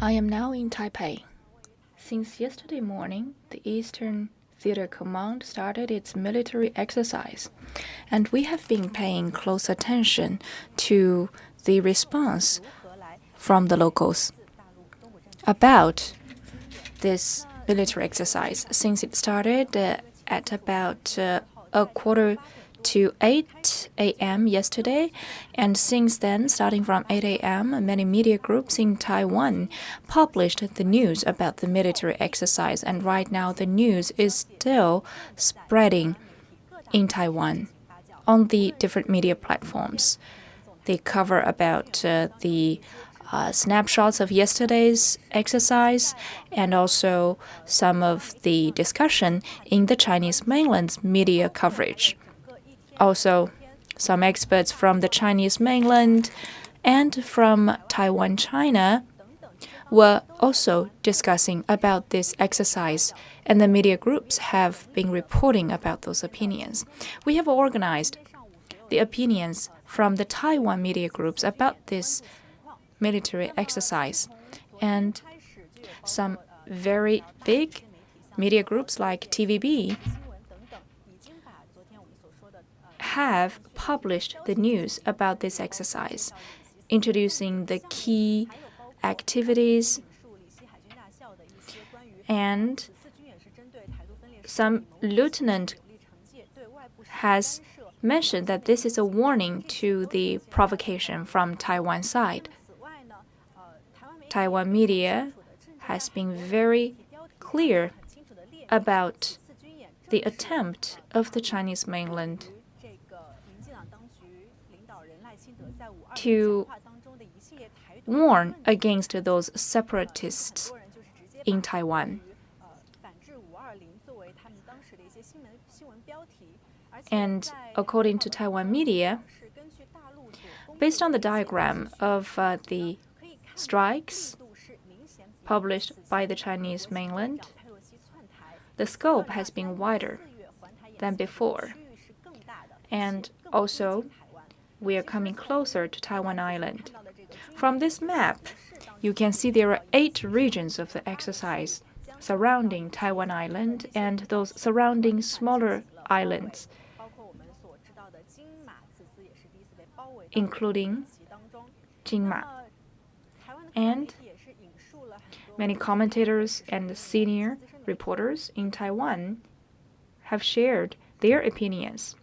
I am now in Taipei. Since yesterday morning, the Eastern Theater Command started its military exercise, and we have been paying close attention to the response from the locals about this military exercise since it started at about a quarter to 8 a.m. yesterday, and since then, starting from 8 a.m., many media groups in Taiwan published the news about the military exercise, and right now the news is still spreading in Taiwan on the different media platforms. They cover about the snapshots of yesterday's exercise and also some of the discussion in the Chinese mainland's media coverage. Also, some experts from the Chinese mainland and from Taiwan, China, were also discussing about this exercise, and the media groups have been reporting about those opinions. We have organized the opinions from the Taiwan media groups about this military exercise, and some very big media groups like TVB have published the news about this exercise, introducing the key activities, and some lieutenant has mentioned that this is a warning to the provocation from Taiwan side. Taiwan media has been very clear about the attempt of the Chinese mainland to warn against those separatists in Taiwan. And according to Taiwan media, based on the diagram of the strikes published by the Chinese mainland, the scope has been wider than before. And also, we are coming closer to Taiwan Island. From this map, you can see there are 8 regions of the exercise surrounding Taiwan Island and those surrounding smaller islands, including Jinma. And many commentators and senior reporters in Taiwan have shared their opinions,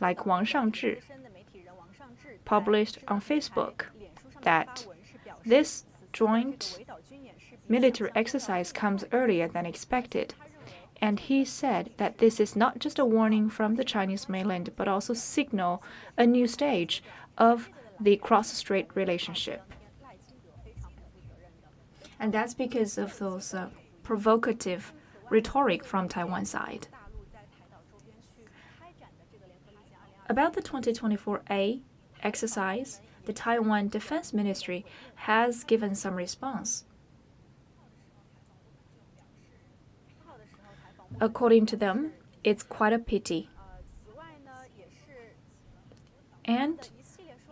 like Wang Shangzhi published on Facebook that this joint military exercise comes earlier than expected. And he said that this is not just a warning from the Chinese mainland, but also signal a new stage of the cross-strait relationship. And that's because of those provocative rhetoric from Taiwan side. About the 2024A exercise, the Taiwan Defense Ministry has given some response. According to them, it's quite a pity. And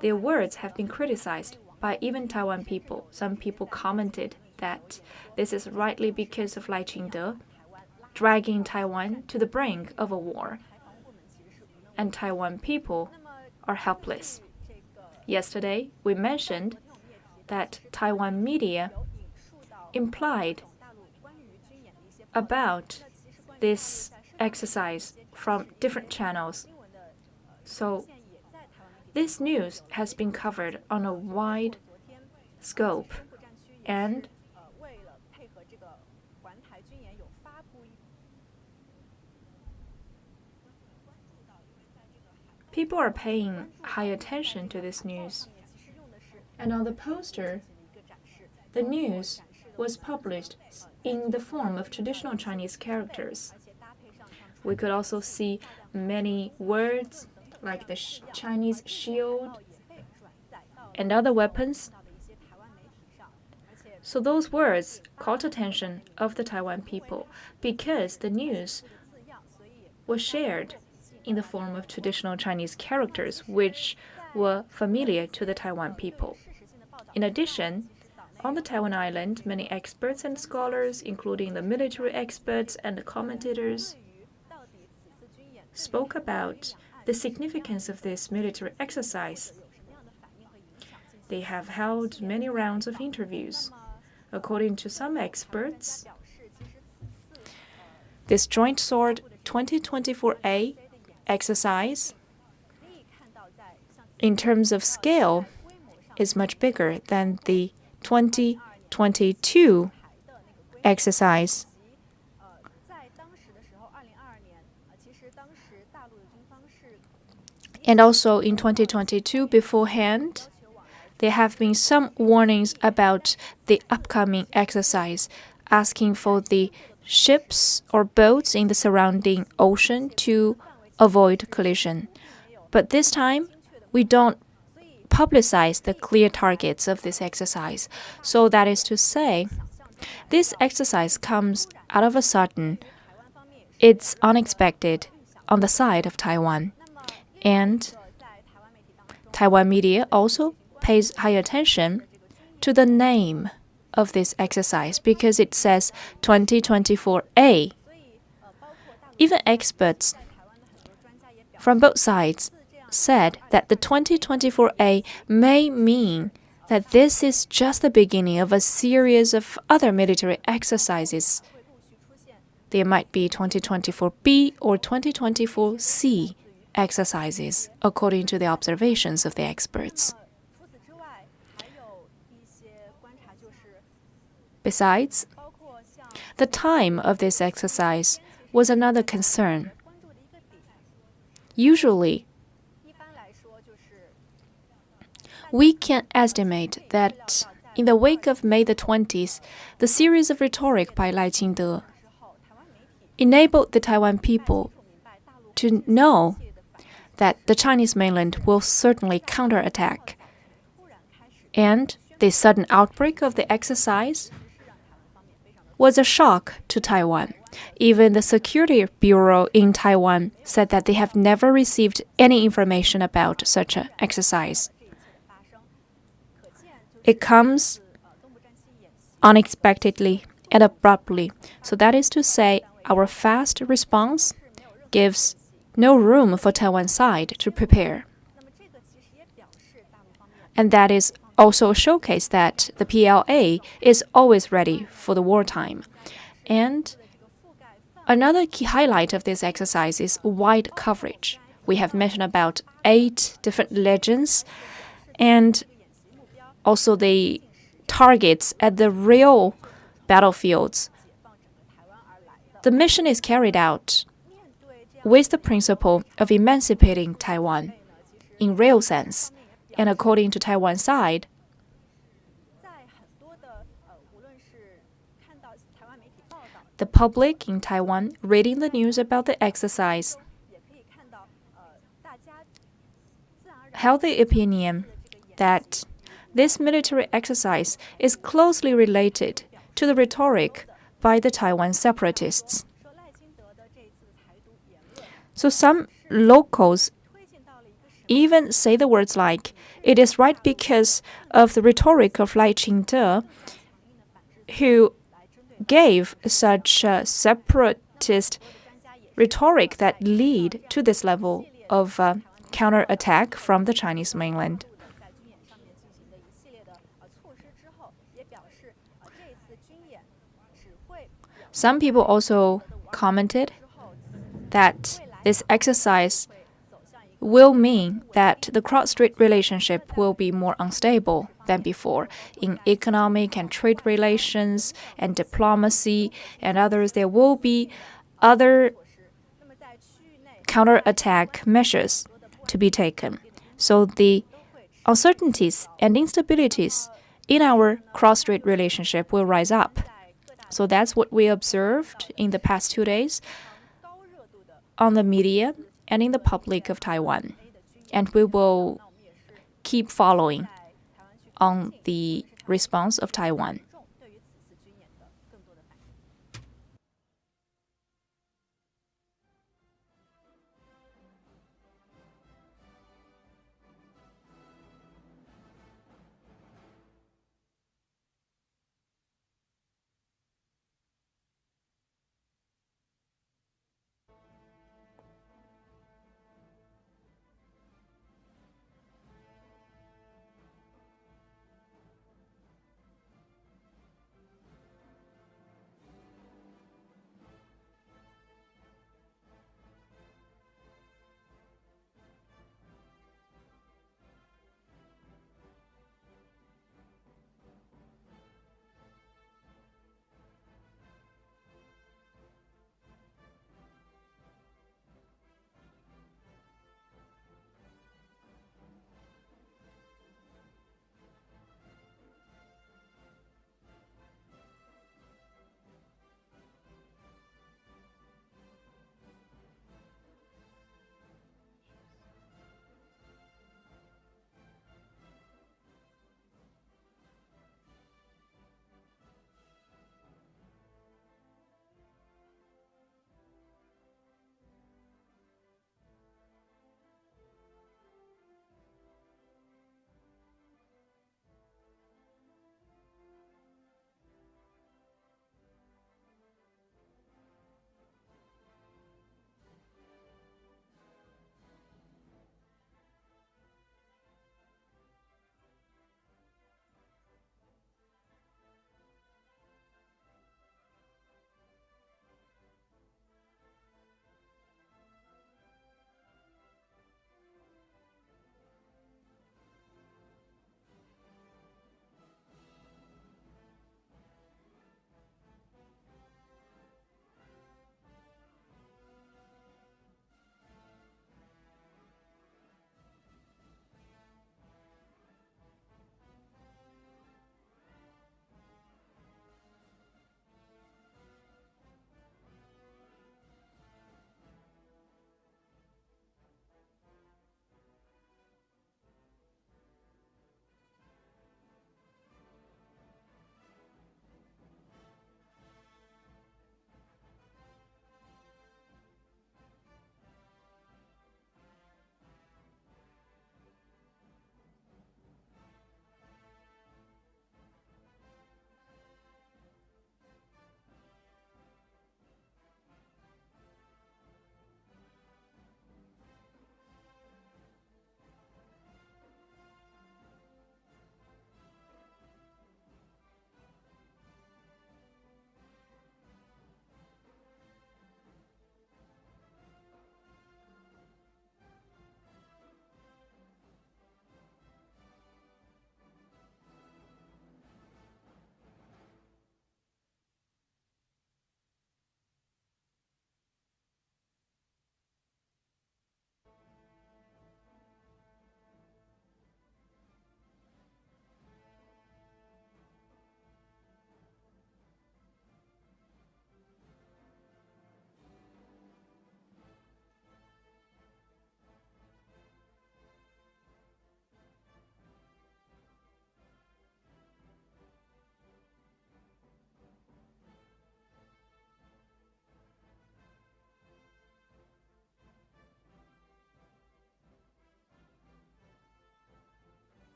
their words have been criticized by even Taiwan people. Some people commented that this is rightly because of Lai Ching-te dragging Taiwan to the brink of a war, and Taiwan people are helpless. Yesterday, we mentioned that Taiwan media implied about this exercise from different channels. So this news has been covered on a wide scope, and people are paying high attention to this news. And on the poster, the news was published in the form of traditional Chinese characters. We could also see many words like the Chinese shield and other weapons. So those words caught attention of the Taiwan people because the news was shared in the form of traditional Chinese characters, which were familiar to the Taiwan people. In addition, On the Taiwan island, many experts and scholars, including the military experts and the commentators, spoke about the significance of this military exercise. They have held many rounds of interviews. According to some experts, this Joint Sword-2024A exercise, in terms of scale, is much bigger than the 2022 exercise. And also in 2022 beforehand, there have been some warnings about the upcoming exercise, asking for the ships or boats in the surrounding ocean to avoid collision. But this time, we don't publicize the clear targets of this exercise. So that is to say, this exercise comes out of a sudden. It's unexpected on the side of Taiwan. And Taiwan media also pays high attention to the name of this exercise because it says 2024A. Even experts from both sides said that the 2024A may mean that this is just the beginning of a series of other military exercises. There might be 2024B or 2024C exercises, according to the observations of the experts. Besides, the time of this exercise was another concern. Usually, we can estimate that in the wake of May the 20th, the series of rhetoric by Lai Qingde enabled the Taiwan people to know that the Chinese mainland will certainly counterattack. And the sudden outbreak of the exercise was a shock to Taiwan. Even the Security Bureau in Taiwan said that they have never received any information about such an exercise. It comes unexpectedly and abruptly. So that is to say, our fast response gives no room for Taiwan's side to prepare. And that is also a showcase that the PLA is always ready for the wartime. And another key highlight of this exercise is wide coverage. We have mentioned about 8 different legends and also the targets at the real battlefields. The mission is carried out with the principle of emancipating Taiwan in real sense. And according to Taiwan's side, the public in Taiwan reading the news about the exercise held the opinion that this military exercise is closely related to the rhetoric by the Taiwan separatists. So some locals even say the words like, it is right because of the rhetoric of Lai Qingde, who gave such a separatist rhetoric that lead to this level of counterattack from the Chinese mainland. Some people also commented that this exercise will mean that the cross-strait relationship will be more unstable than before. In economic and trade relations and diplomacy and others, there will be other counterattack measures to be taken. So the uncertainties and instabilities in our cross-strait relationship will rise up. So that's what we observed in the past 2 days on the media and in the public of Taiwan. And we will keep following on the response of Taiwan.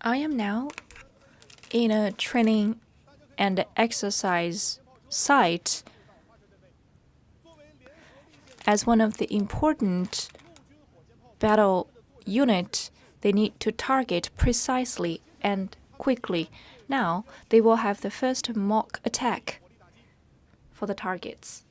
I am now in a training and exercise site as one of the important battle unit. They need to target precisely and quickly. Now they will have the first mock attack for the targets.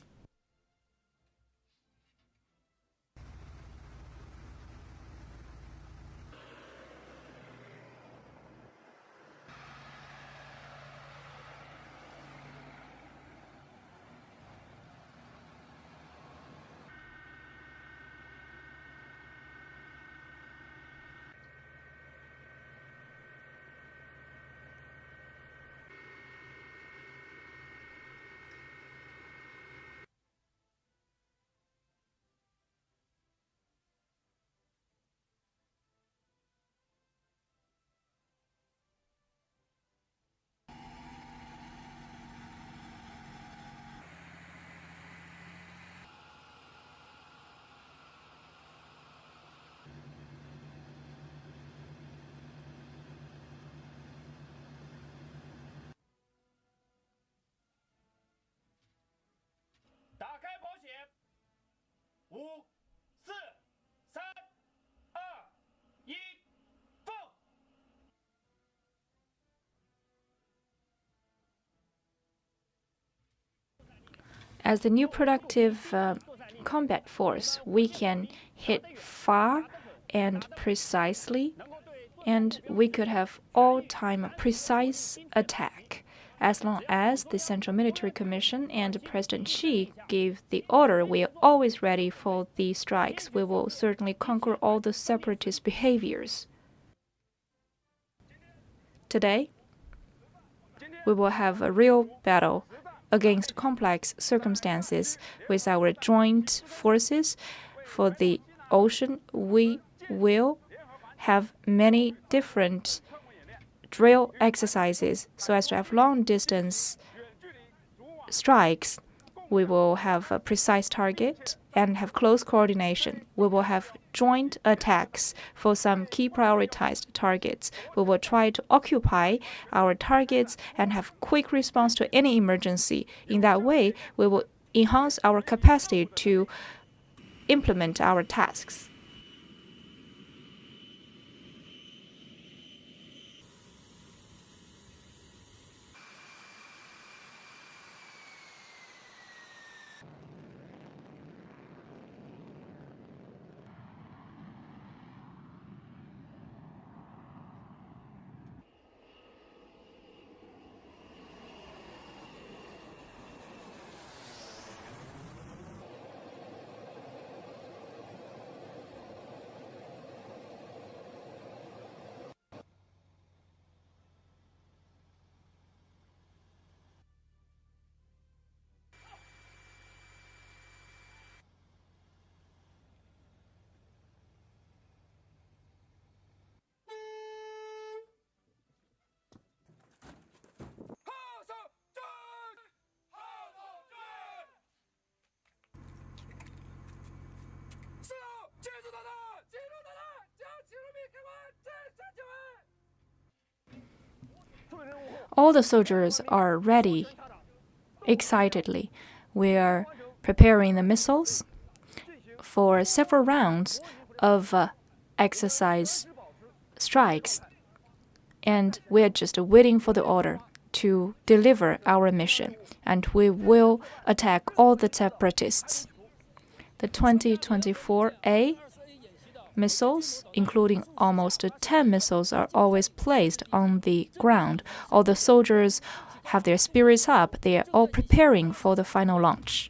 As the new productive combat force, we can hit far and precisely, and we could have all-time precise attack. As long as the Central Military Commission and President Xi give the order, we are always ready for the strikes. We will certainly conquer all the separatist behaviors. Today, we will have a real battle against complex circumstances with our joint forces. For the ocean, we will have many different drill exercises so as to have long-distance strikes. We will have a precise target and have close coordination. We will have joint attacks for some key prioritized targets. We will try to occupy our targets and have quick response to any emergency. In that way, we will enhance our capacity to implement our tasks. All the soldiers are ready. Excitedly, we are preparing the missiles for several rounds of exercise strikes, and we are just waiting for the order to deliver our mission, and we will attack all the separatists. The 2024A missiles, including almost 10 missiles, are always placed on the ground. All the soldiers have their spirits up. They are all preparing for the final launch.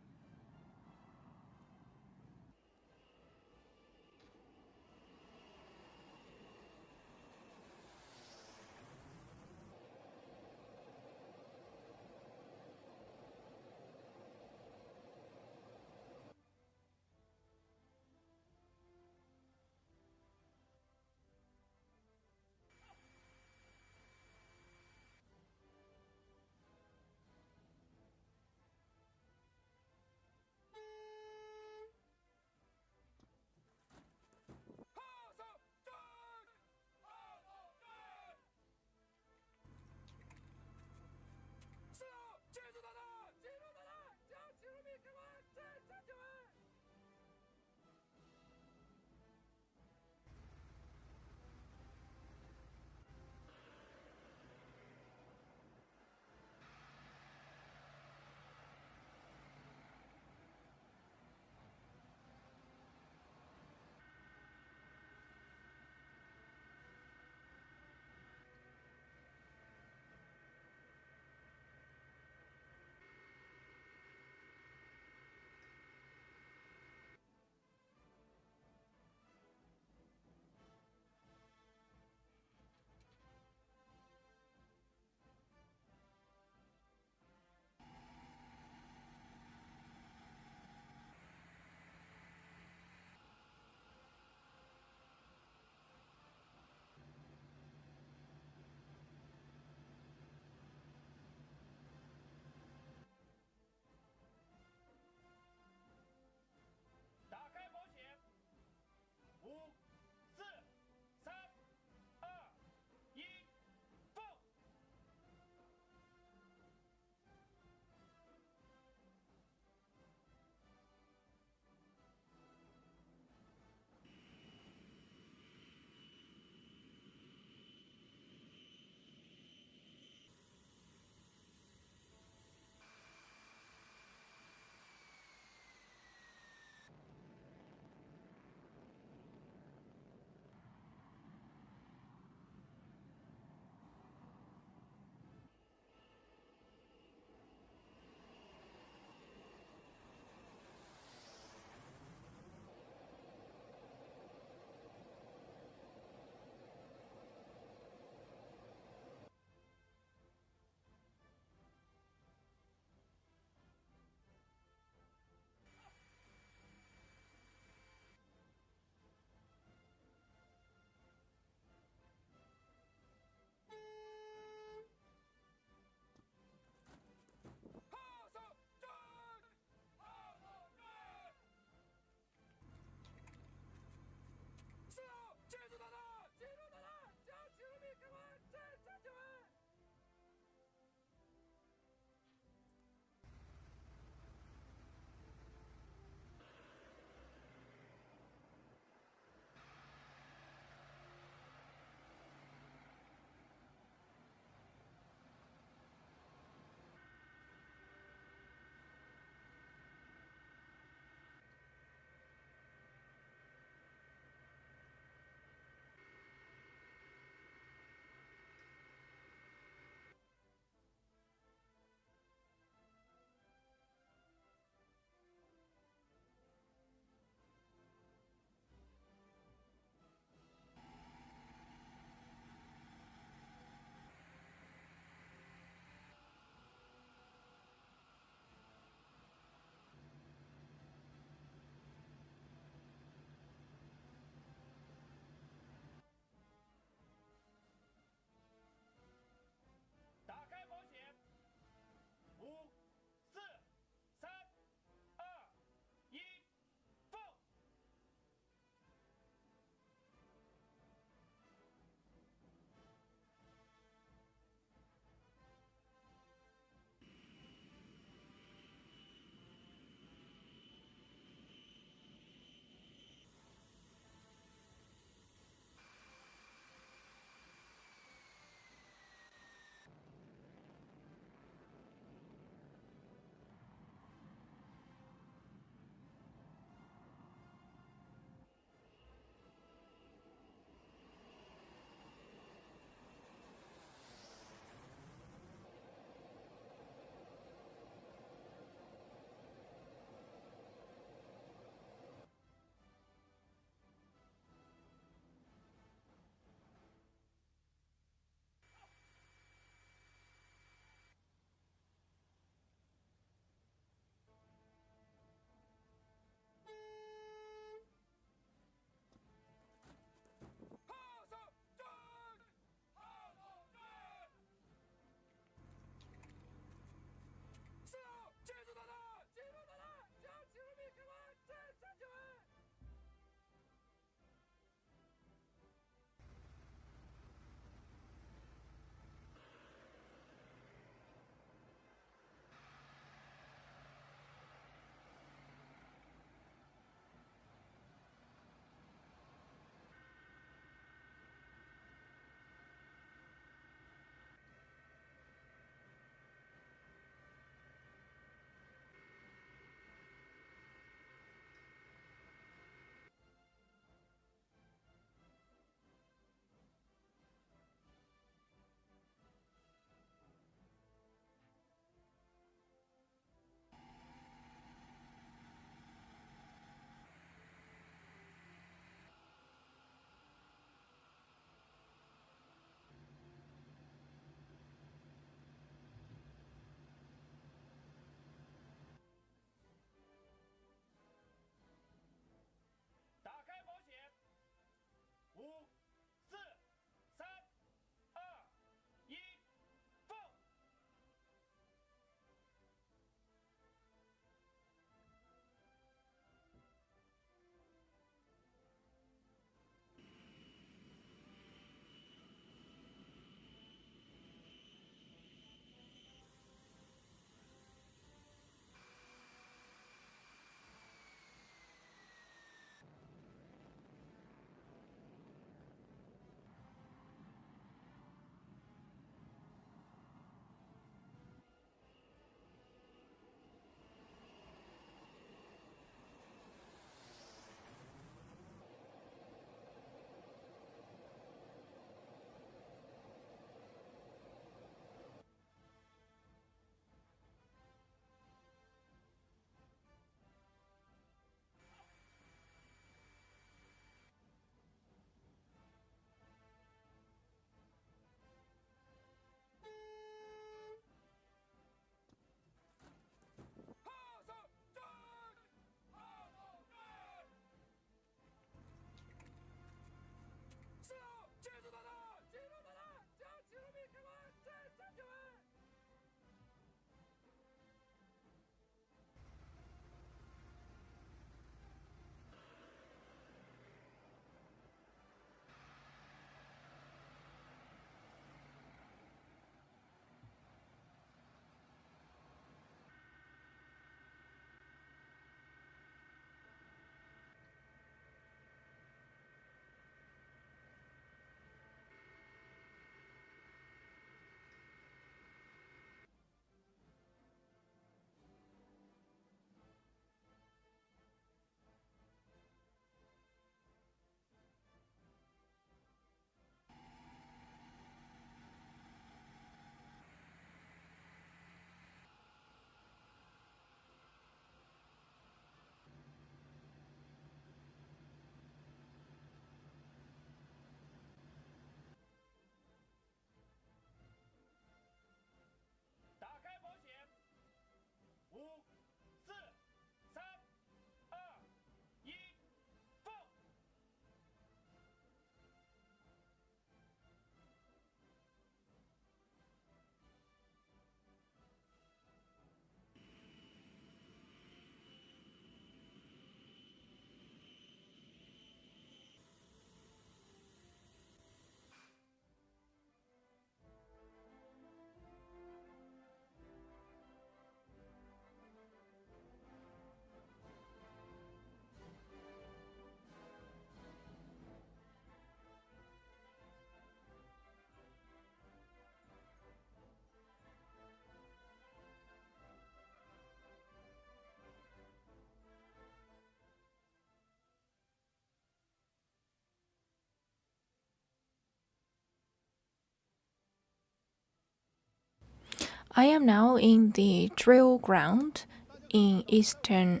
I am now in the drill ground in eastern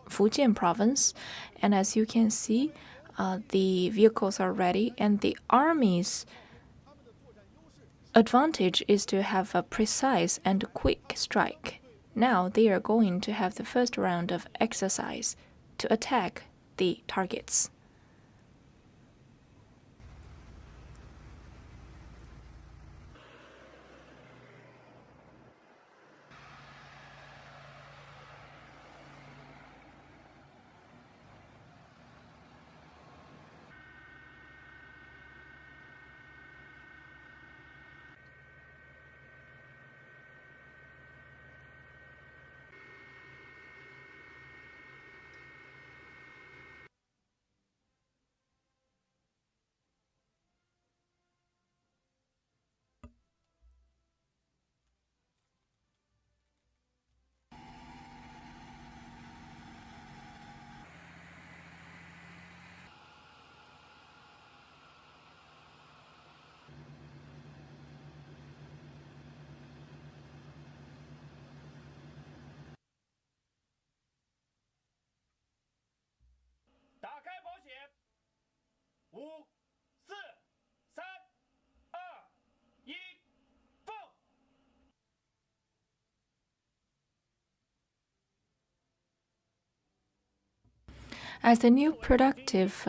Fujian province, and as you can see, the vehicles are ready, and the Army's advantage is to have a precise and quick strike. Now they are going to have the first round of exercise to attack the targets. As the new productive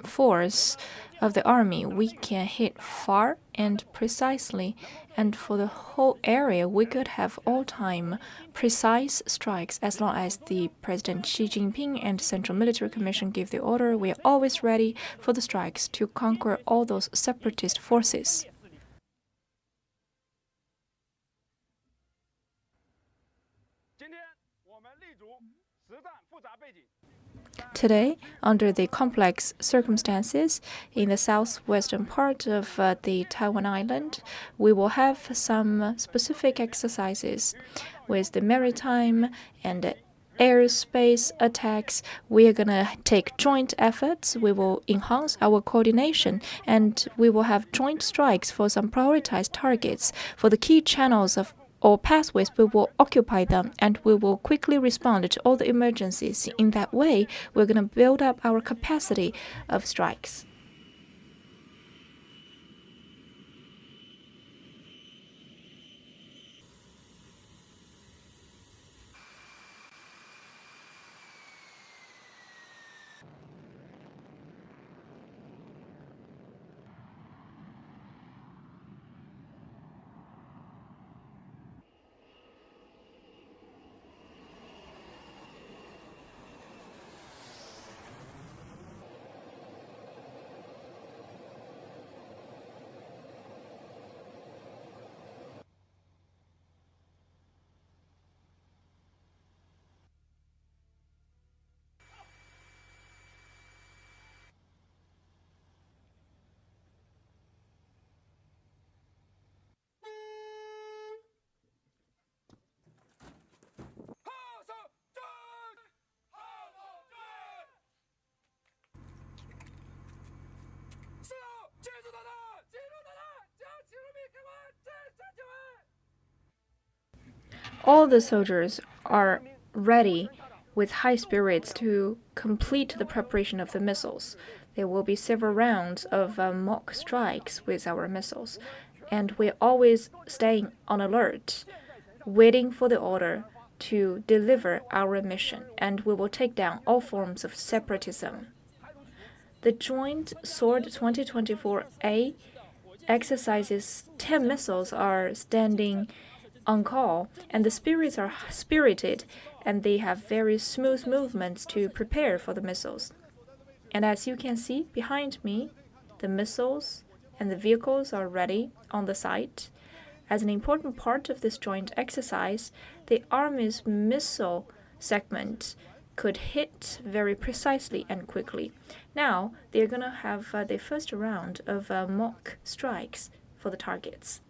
force of the army, we can hit far and precisely, and for the whole area, we could have all-time precise strikes as long as the President Xi Jinping and Central Military Commission give the order. We are always ready for the strikes to conquer all those separatist forces. Today, under the complex circumstances in the southwestern part of the Taiwan island, we will have some specific exercises with the maritime and airspace attacks. We are going to take joint efforts. We will enhance our coordination, and we will have joint strikes for some prioritized targets. For the key channels of or pathways, we will occupy them, and we will quickly respond to all the emergencies. In that way, we're going to build up our capacity of strikes. All the soldiers are ready with high spirits to complete the preparation of the missiles. There will be several rounds of mock strikes with our missiles, and we're always staying on alert, waiting for the order to deliver our mission, and we will take down all forms of separatism. The Joint Sword-2024A exercises 10 missiles are standing on call, and the spirits are spirited, and they have very smooth movements to prepare for the missiles. And as you can see behind me, the missiles and the vehicles are ready on the site. As an important part of this joint exercise, the Army's missile segment could hit very precisely and quickly. Now, they're going to have the first round of mock strikes for the targets.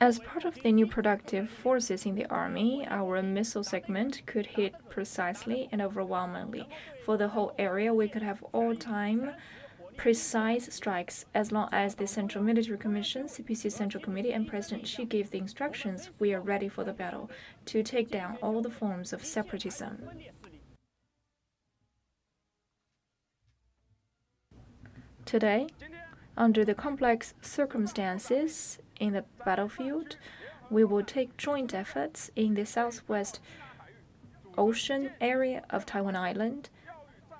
As part of the new productive forces in the Army, our missile segment could hit precisely and overwhelmingly. For the whole area, we could have all-time precise strikes as long as the Central Military Commission, CPC Central Committee, and President Xi give the instructions. We are ready for the battle to take down all the forms of separatism. Today, under the complex circumstances in the battlefield, we will take joint efforts in the southwest ocean area of Taiwan Island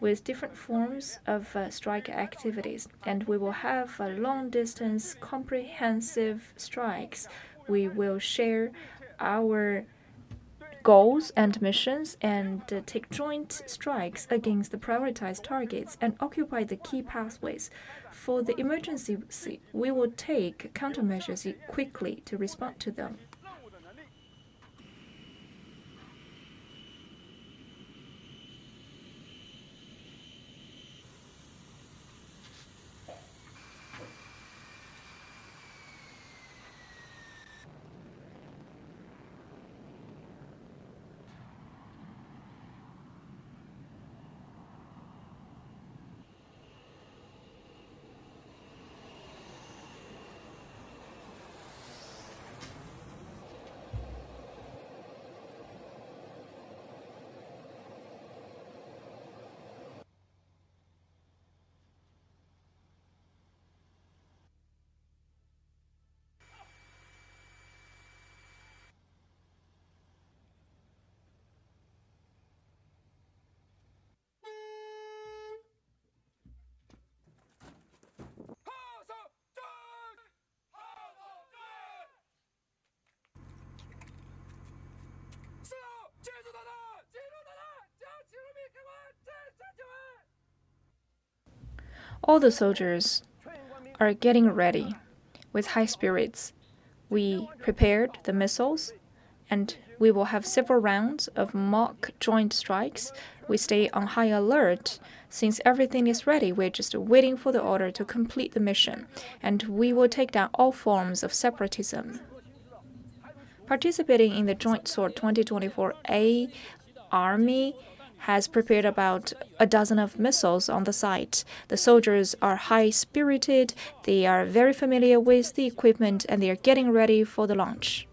with different forms of strike activities, and we will have long-distance comprehensive strikes. We will share our goals and missions and take joint strikes against the prioritized targets and occupy the key pathways. For the emergency, we will take countermeasures quickly to respond to them. All the soldiers are getting ready with high spirits. We prepared the missiles, and we will have several rounds of mock joint strikes. We stay on high alert. Since everything is ready, we're just waiting for the order to complete the mission, and we will take down all forms of separatism. Participating in the Joint Sword-2024A Army has prepared about a dozen of missiles on the site. The soldiers are high-spirited, they are very familiar with the equipment, and they are getting ready for the launch.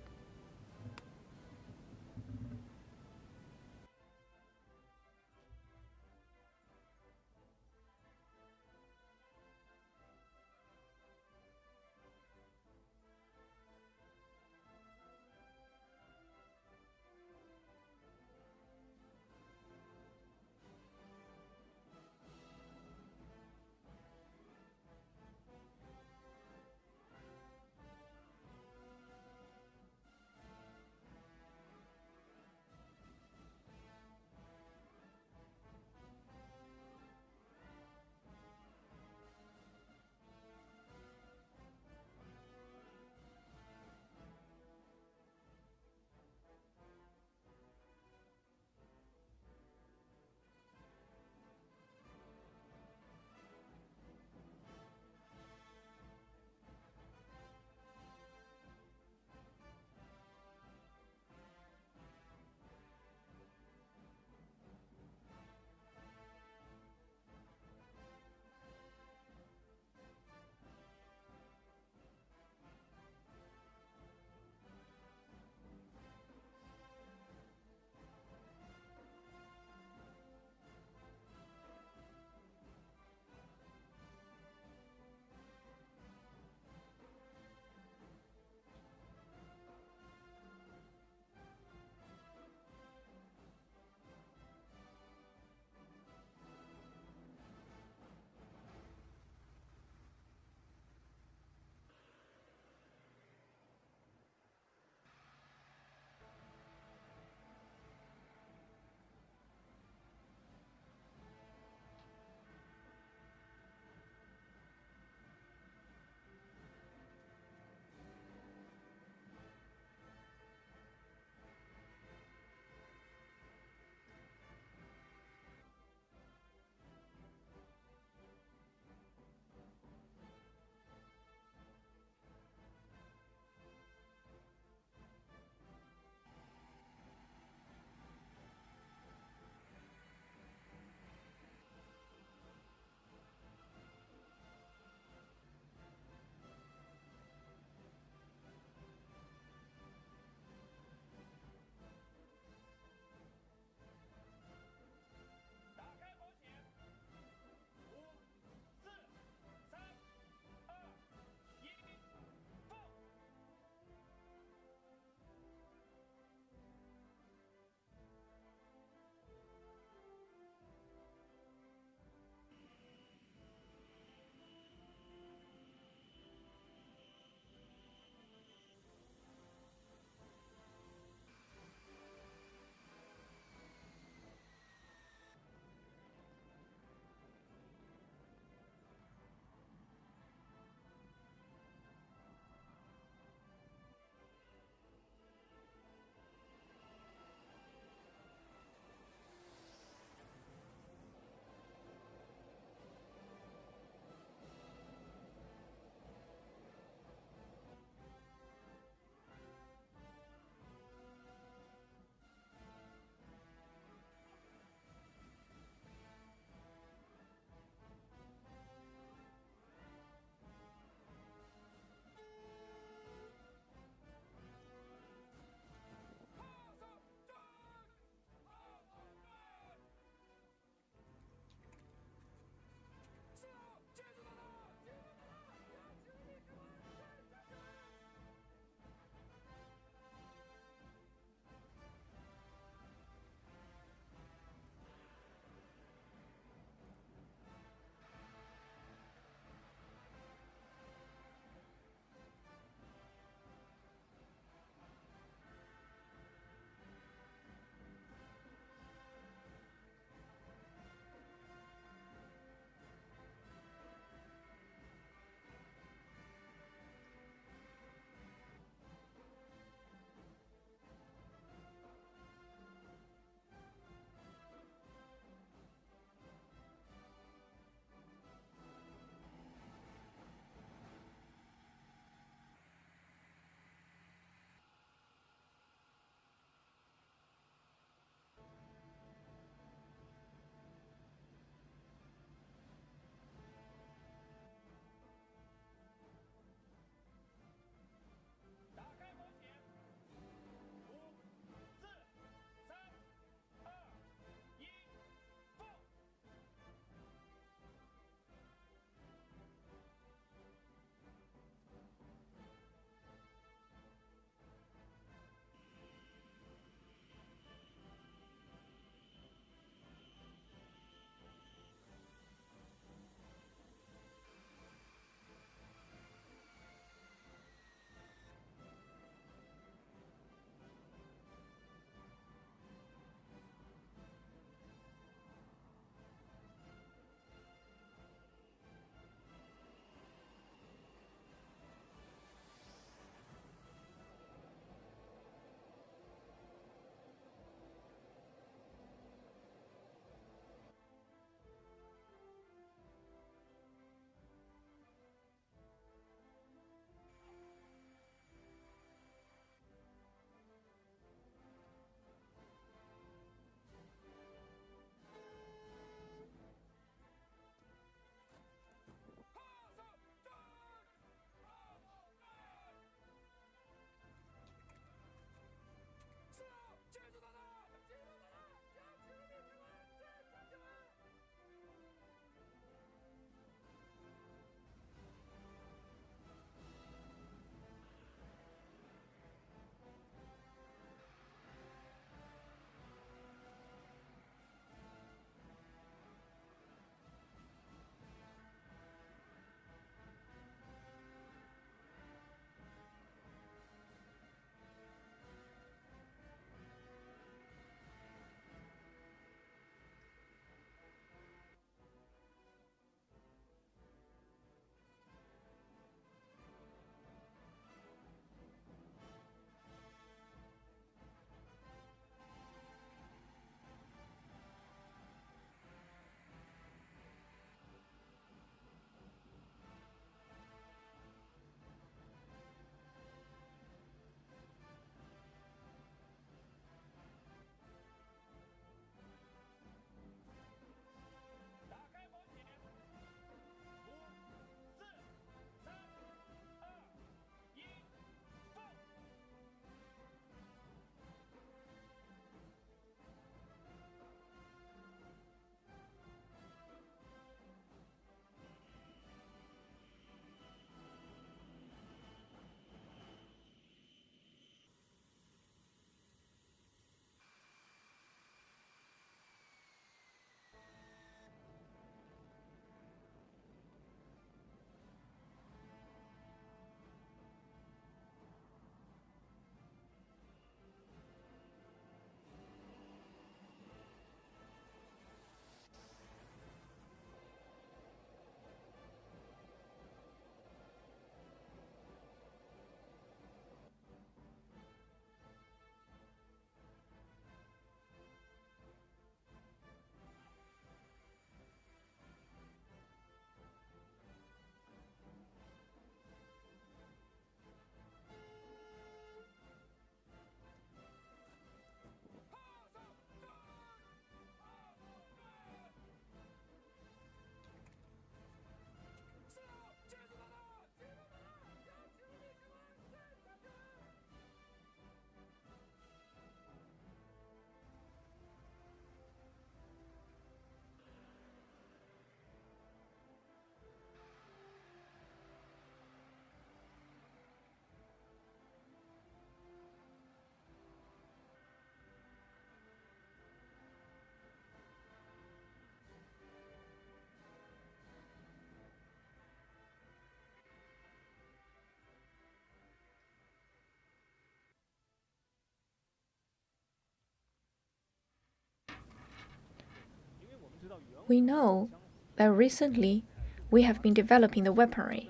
We know that recently we have been developing the weaponry.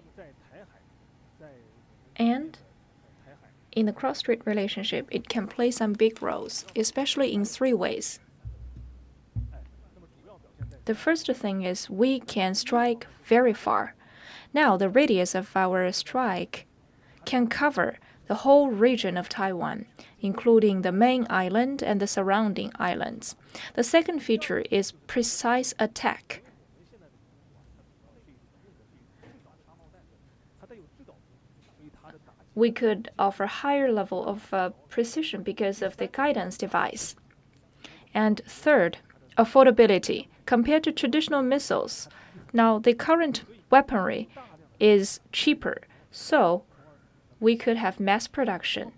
And in the cross-strait relationship, it can play some big roles, especially in three ways. The first thing is we can strike very far. Now, the radius of our strike can cover the whole region of Taiwan, including the main island and the surrounding islands. The second feature is precise attack. We could offer higher level of precision because of the guidance device. And third, affordability. Compared to traditional missiles, now the current weaponry is cheaper, so we could have mass production.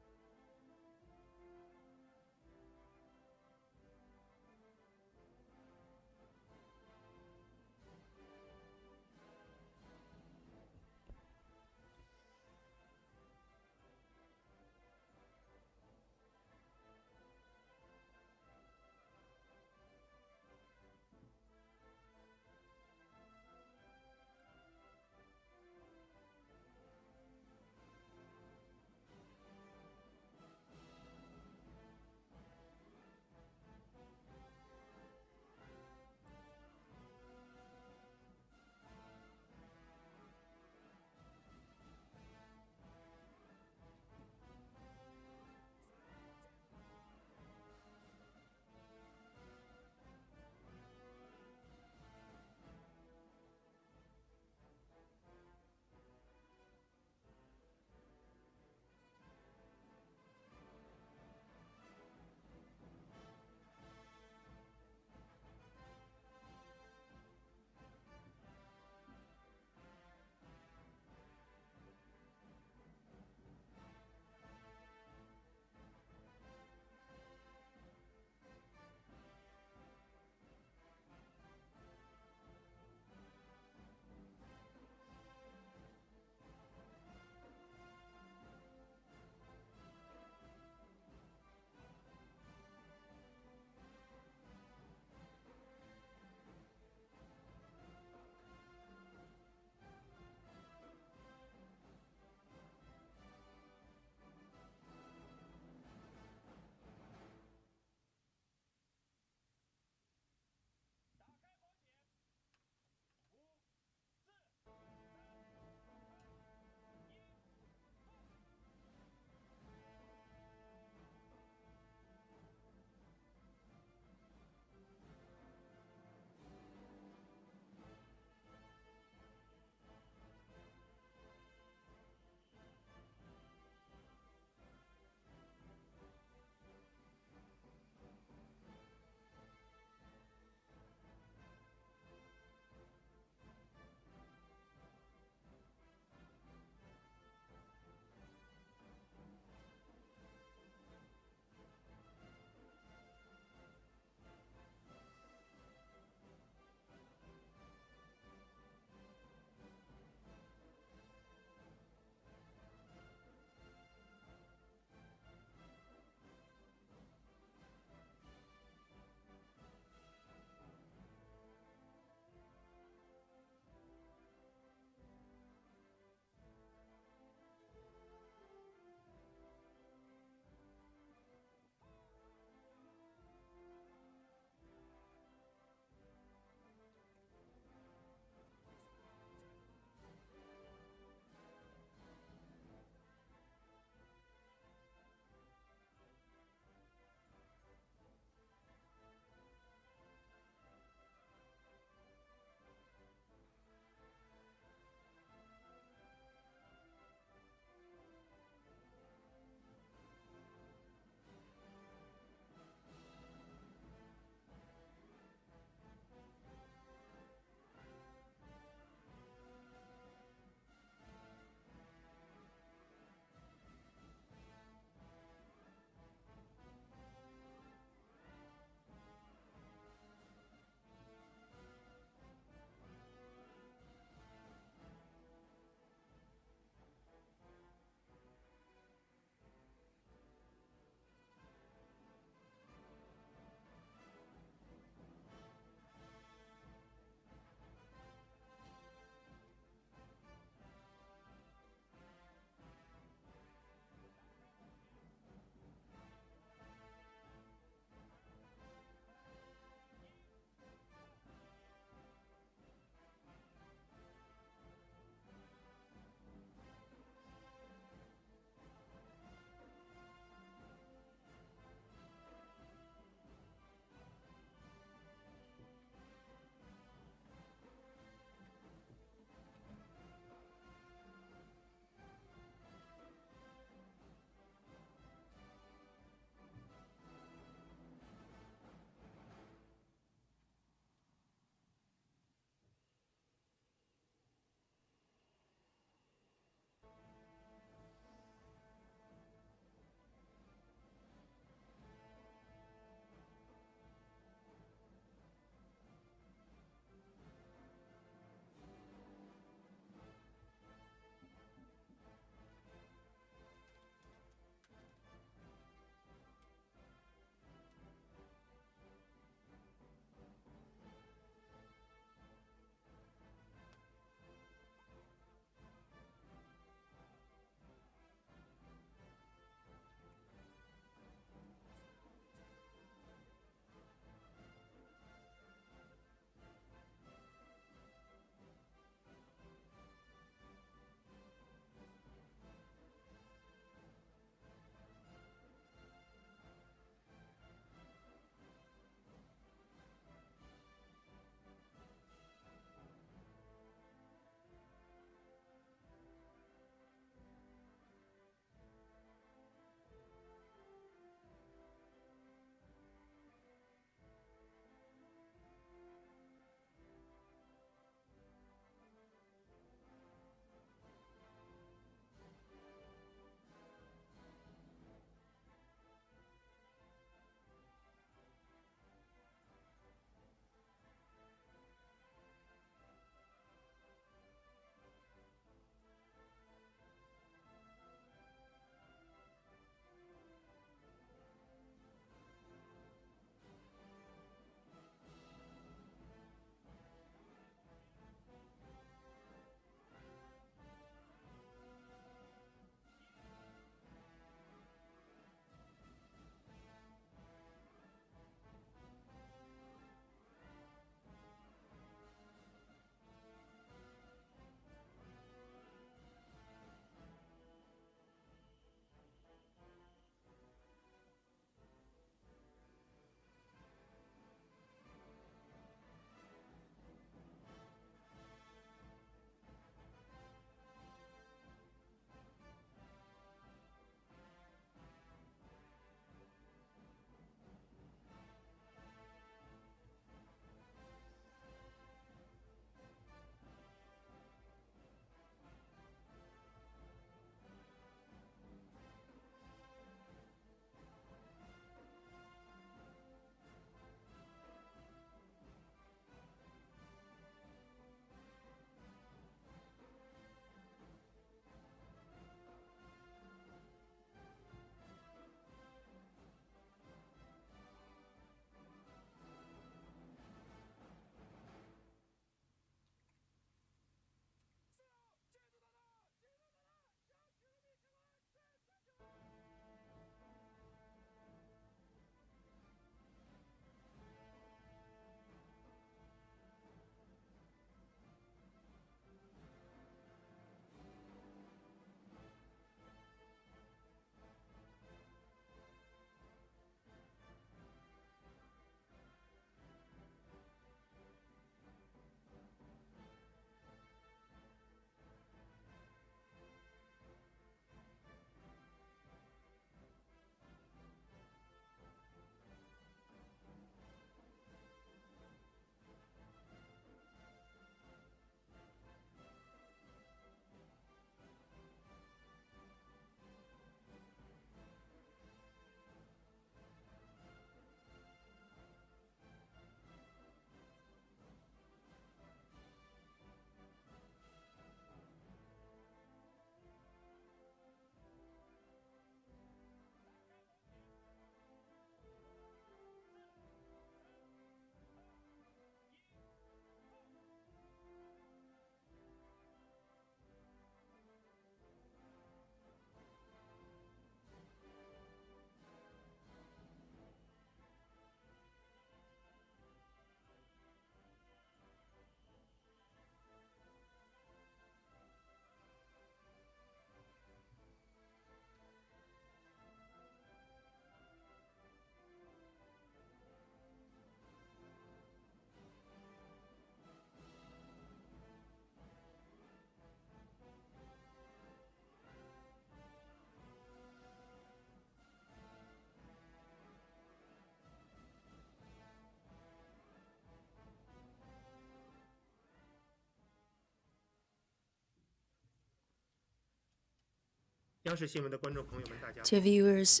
To viewers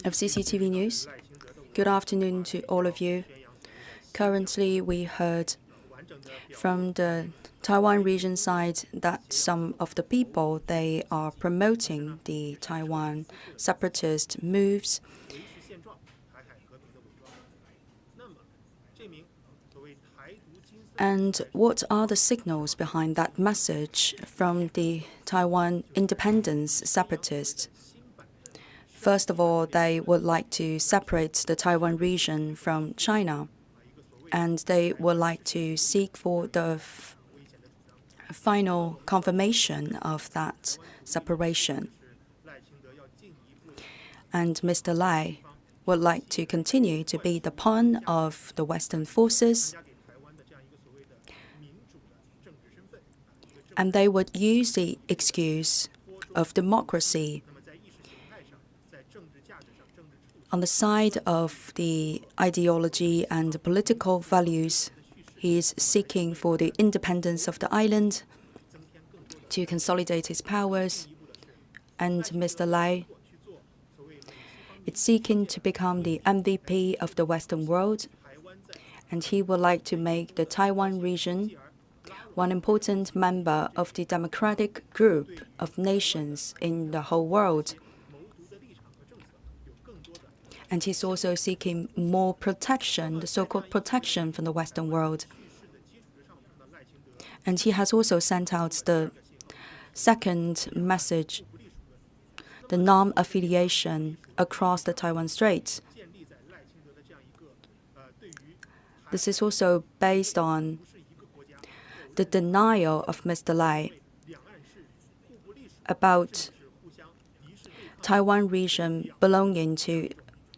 of CCTV News, good afternoon to all of you. Currently, we heard from the Taiwan region side that some of the people, they are promoting the Taiwan separatist moves. And what are the signals behind that message from the Taiwan independence separatists? First of all, they would like to separate the Taiwan region from China, and they would like to seek for the final confirmation of that separation. And Mr. Lai would like to continue to be the pawn of the Western forces, and they would use the excuse of democracy. On the side of the ideology and the political values, he is seeking for the independence of the island to consolidate his powers, and Mr. Lai is seeking to become the MVP of the Western world, and he would like to make the Taiwan region one important member of the democratic group of nations in the whole world. And he's also seeking more protection, the so-called protection from the Western world. And he has also sent out the second message, the non-affiliation across the Taiwan Straits. This is also based on the denial of Mr. Lai about Taiwan region belonging to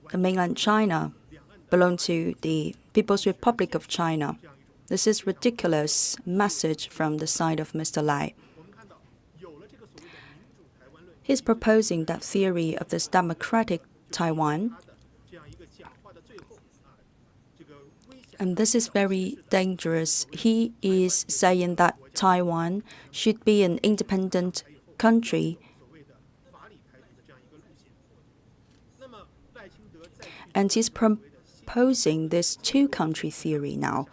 the mainland China, belong to the People's Republic of China. This is ridiculous message from the side of Mr. Lai. He's proposing that theory of this democratic Taiwan, and this is very dangerous. He is saying that Taiwan should be an independent country, and he's proposing this two-country theory now.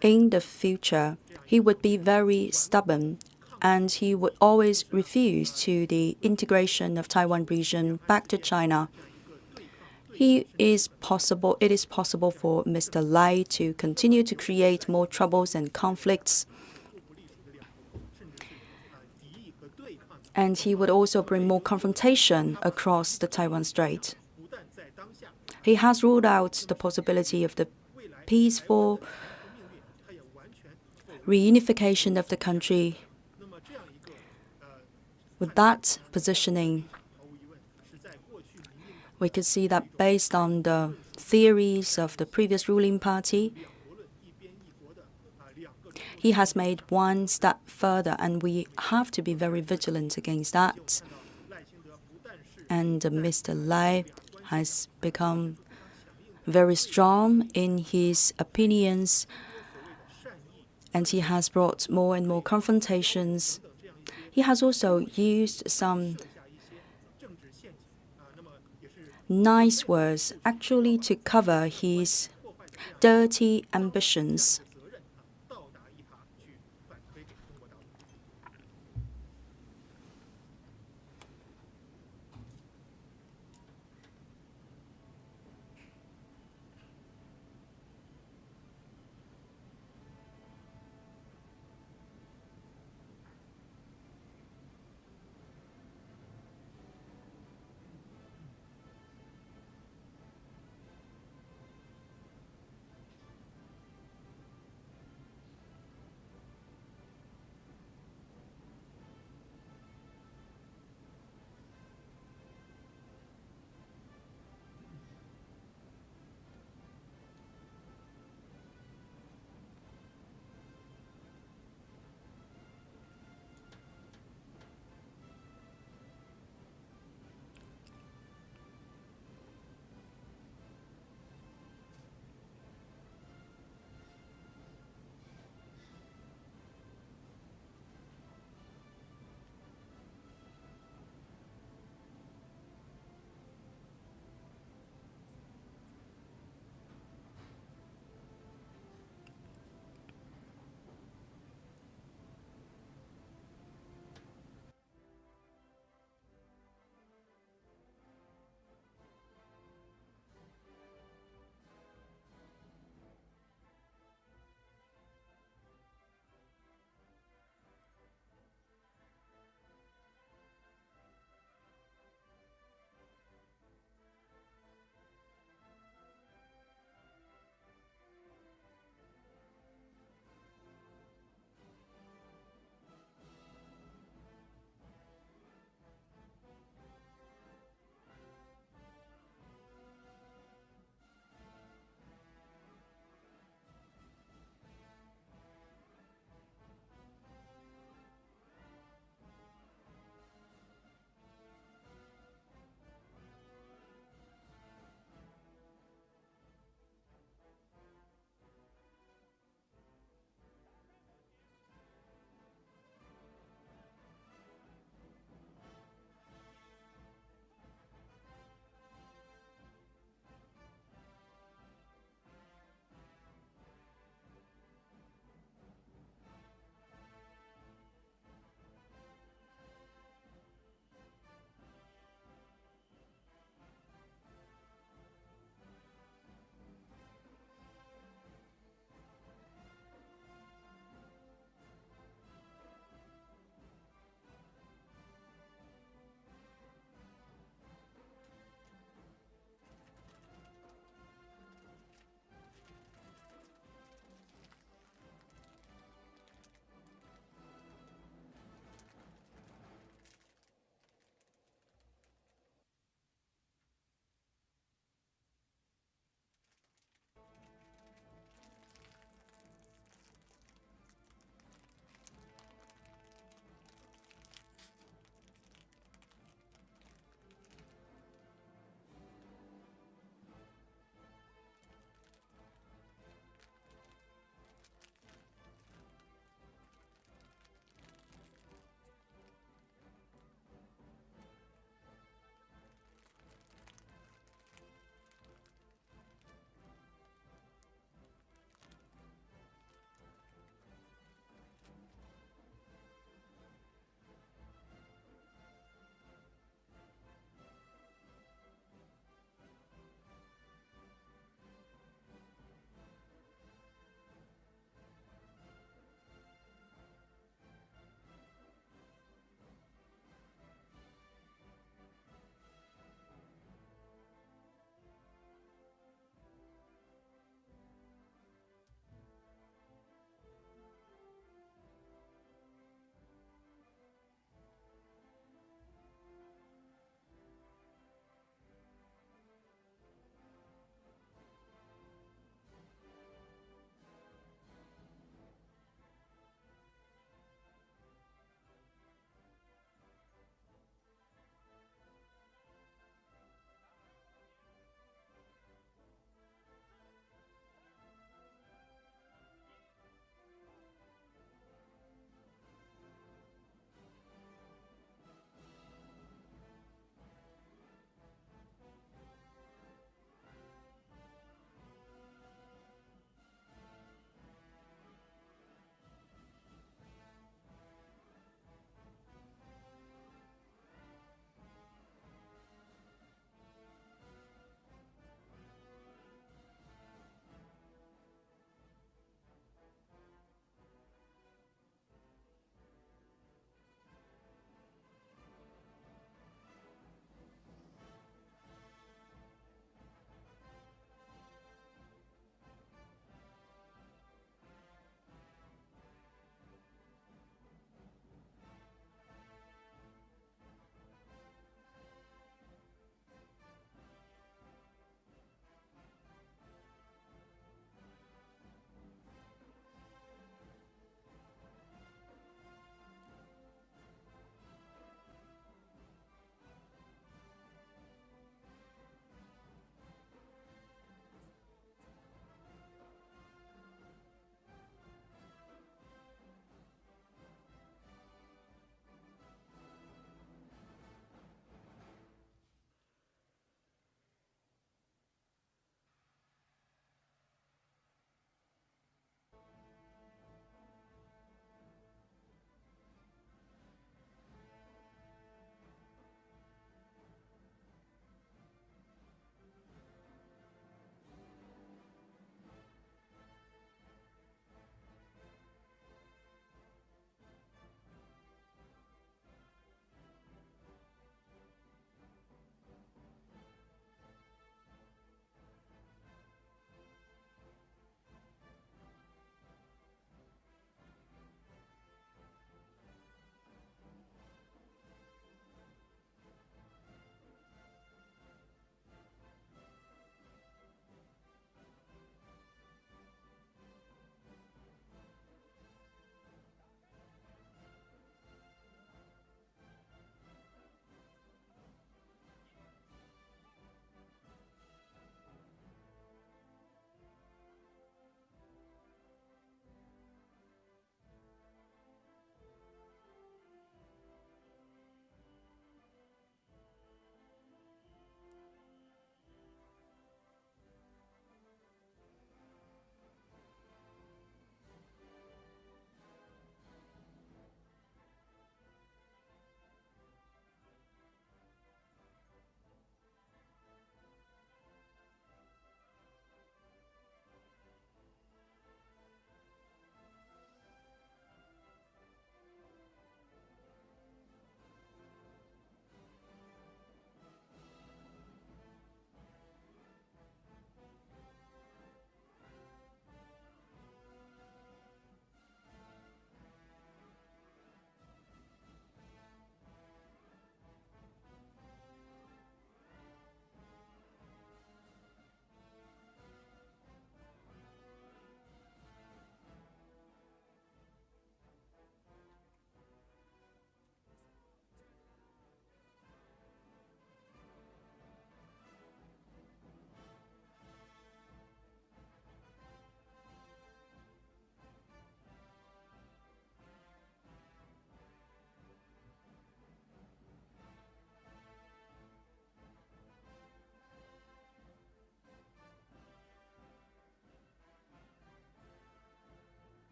In the future, he would be very stubborn, and he would always refuse to the integration of Taiwan region back to China. It is possible for Mr. Lai to continue to create more troubles and conflicts. And he would also bring more confrontation across the Taiwan Strait. He has ruled out the possibility of the peaceful reunification of the country. With that positioning, we could see that based on the theories of the previous ruling party, he has made one step further, and we have to be very vigilant against that. And Mr. Lai has become very strong in his opinions, and he has brought more and more confrontations. He has also used some nice words actually to cover his dirty ambitions.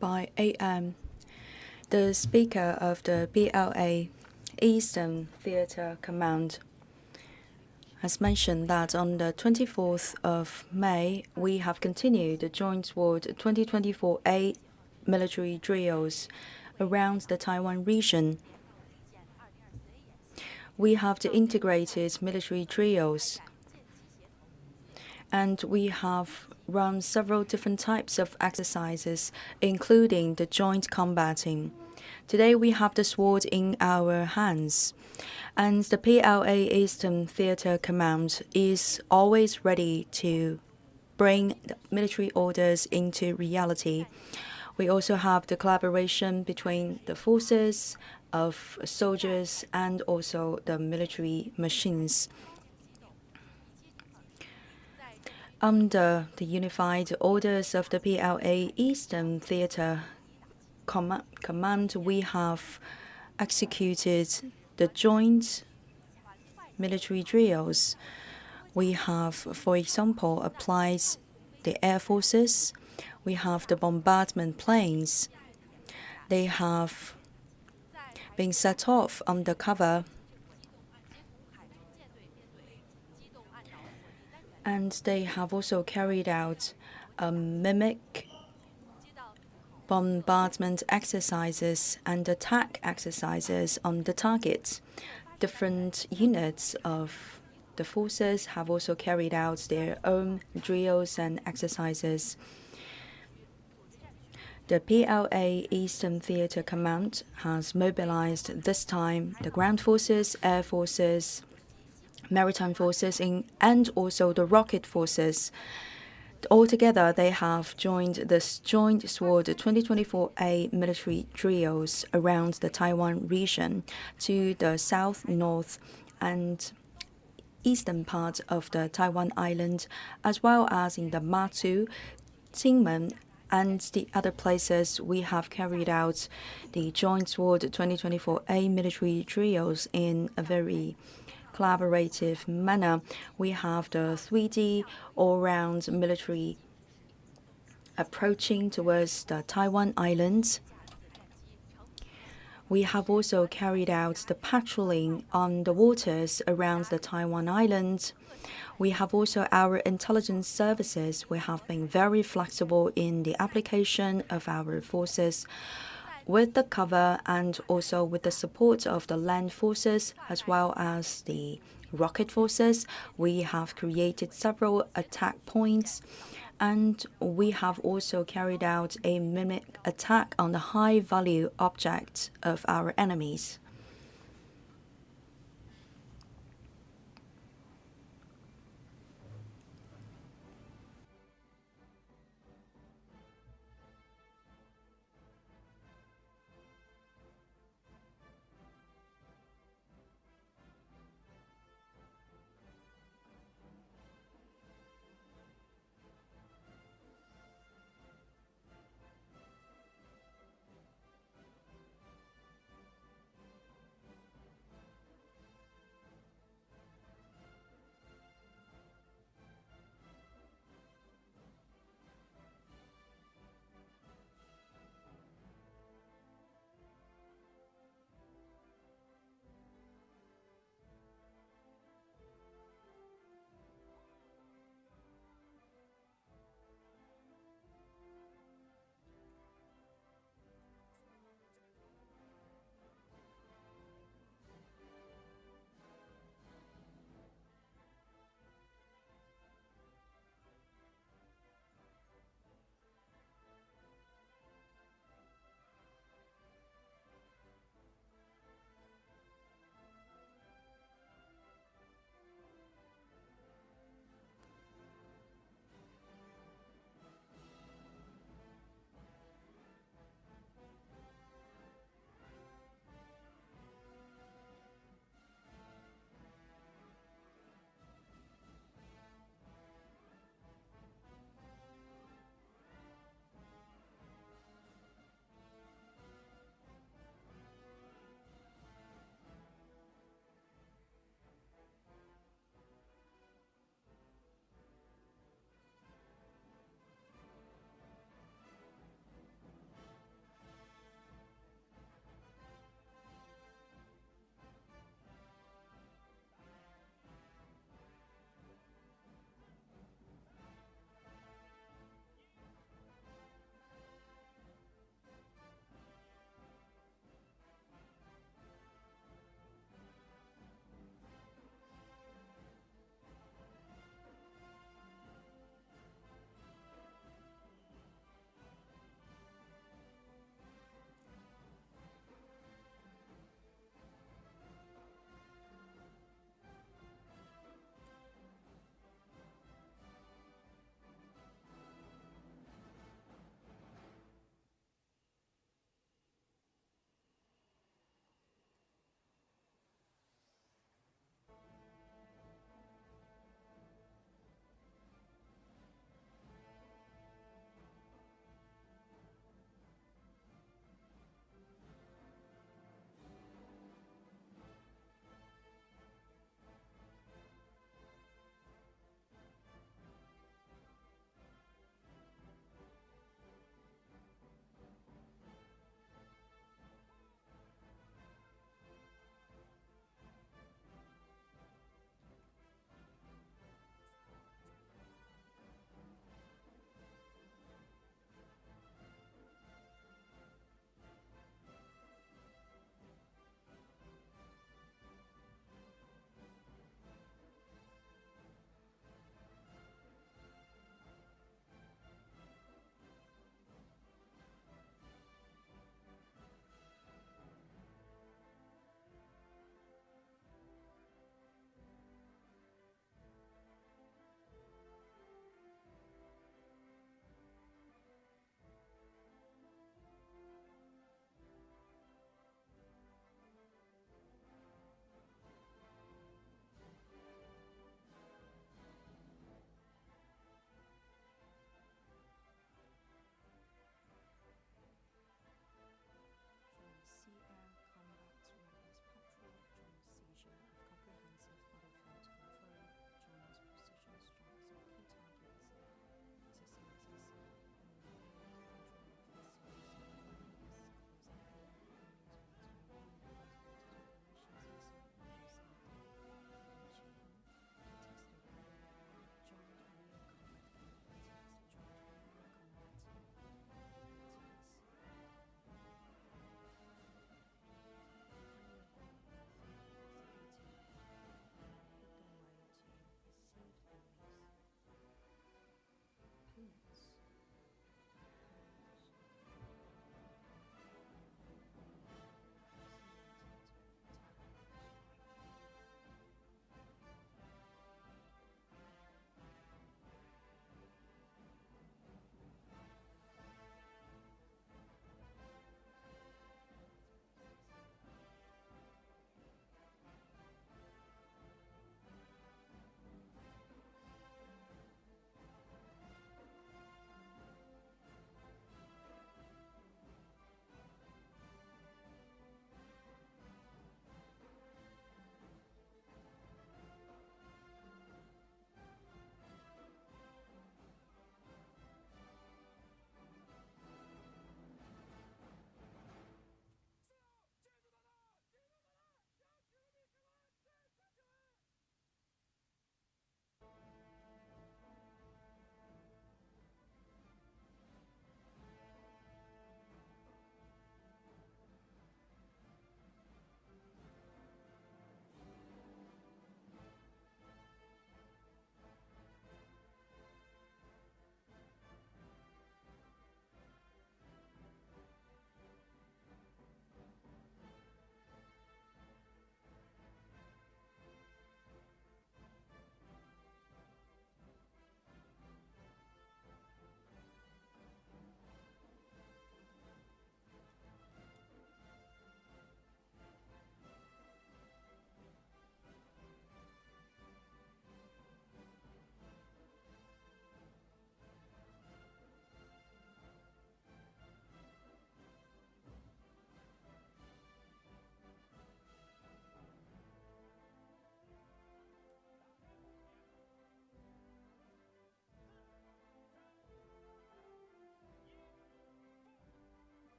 by 8 a.m., the Speaker of the PLA Eastern Theater Command has mentioned that on the 24th of May, we have continued the Joint Sword-2024A military drills around the Taiwan region. We have the integrated military drills, and we have run several different types of exercises, including the joint combating. Today we have the sword in our hands, and the PLA Eastern Theater Command is always ready to bring the military orders into reality. We also have the collaboration between the forces of soldiers and also the military machines. Under the unified orders of the PLA Eastern Theater Command, we have executed the joint military drills. We have, for example, applied the air forces. We have the bombardment planes. They have been set off under cover, and they have also carried out mimic bombardment exercises and attack exercises on the targets. Different units of the forces have also carried out their own drills and exercises. The PLA Eastern Theater Command has mobilized this time the ground forces, air forces, maritime forces, and also the rocket forces. Altogether, they have joined this Joint Sword-2024A military drills around the Taiwan region to the south, north, and eastern part of the Taiwan island, as well as in the Matsu, Kinmen, and the other places. We have carried out the Joint Sword-2024A military drills in a very collaborative manner. We have the 3D all-round military approaching towards the Taiwan Islands. We have also carried out the patrolling on the waters around the Taiwan Islands. We have also our intelligence services. We have been very flexible in the application of our forces with the cover and also with the support of the land forces as well as the rocket forces. We have created several attack points, and we have also carried out a mimic attack on the high-value objects of our enemies.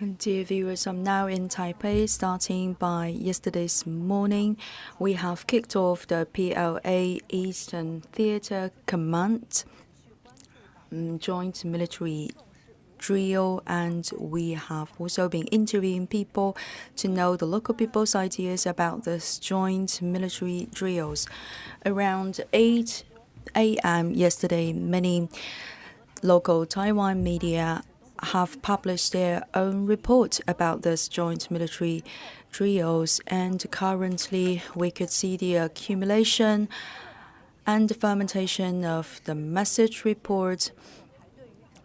Dear viewers, I'm now in Taipei. Starting by yesterday's morning, we have kicked off the PLA Eastern Theater Command joint military drill, and we have also been interviewing people to know the local people's ideas about this joint military drills. Around 8 a.m. yesterday, many local Taiwan media have published their own report about this joint military drills, and currently we could see the accumulation and the fermentation of the message report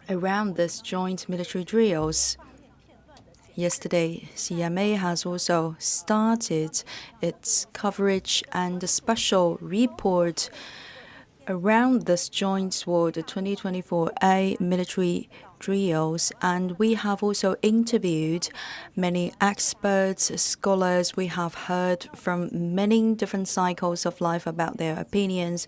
around this joint military drills. Yesterday, CMA has also started its coverage and a special report around this Joint Sword-2024A military drills, and we have also interviewed many experts, scholars. We have heard from many different cycles of life about their opinions.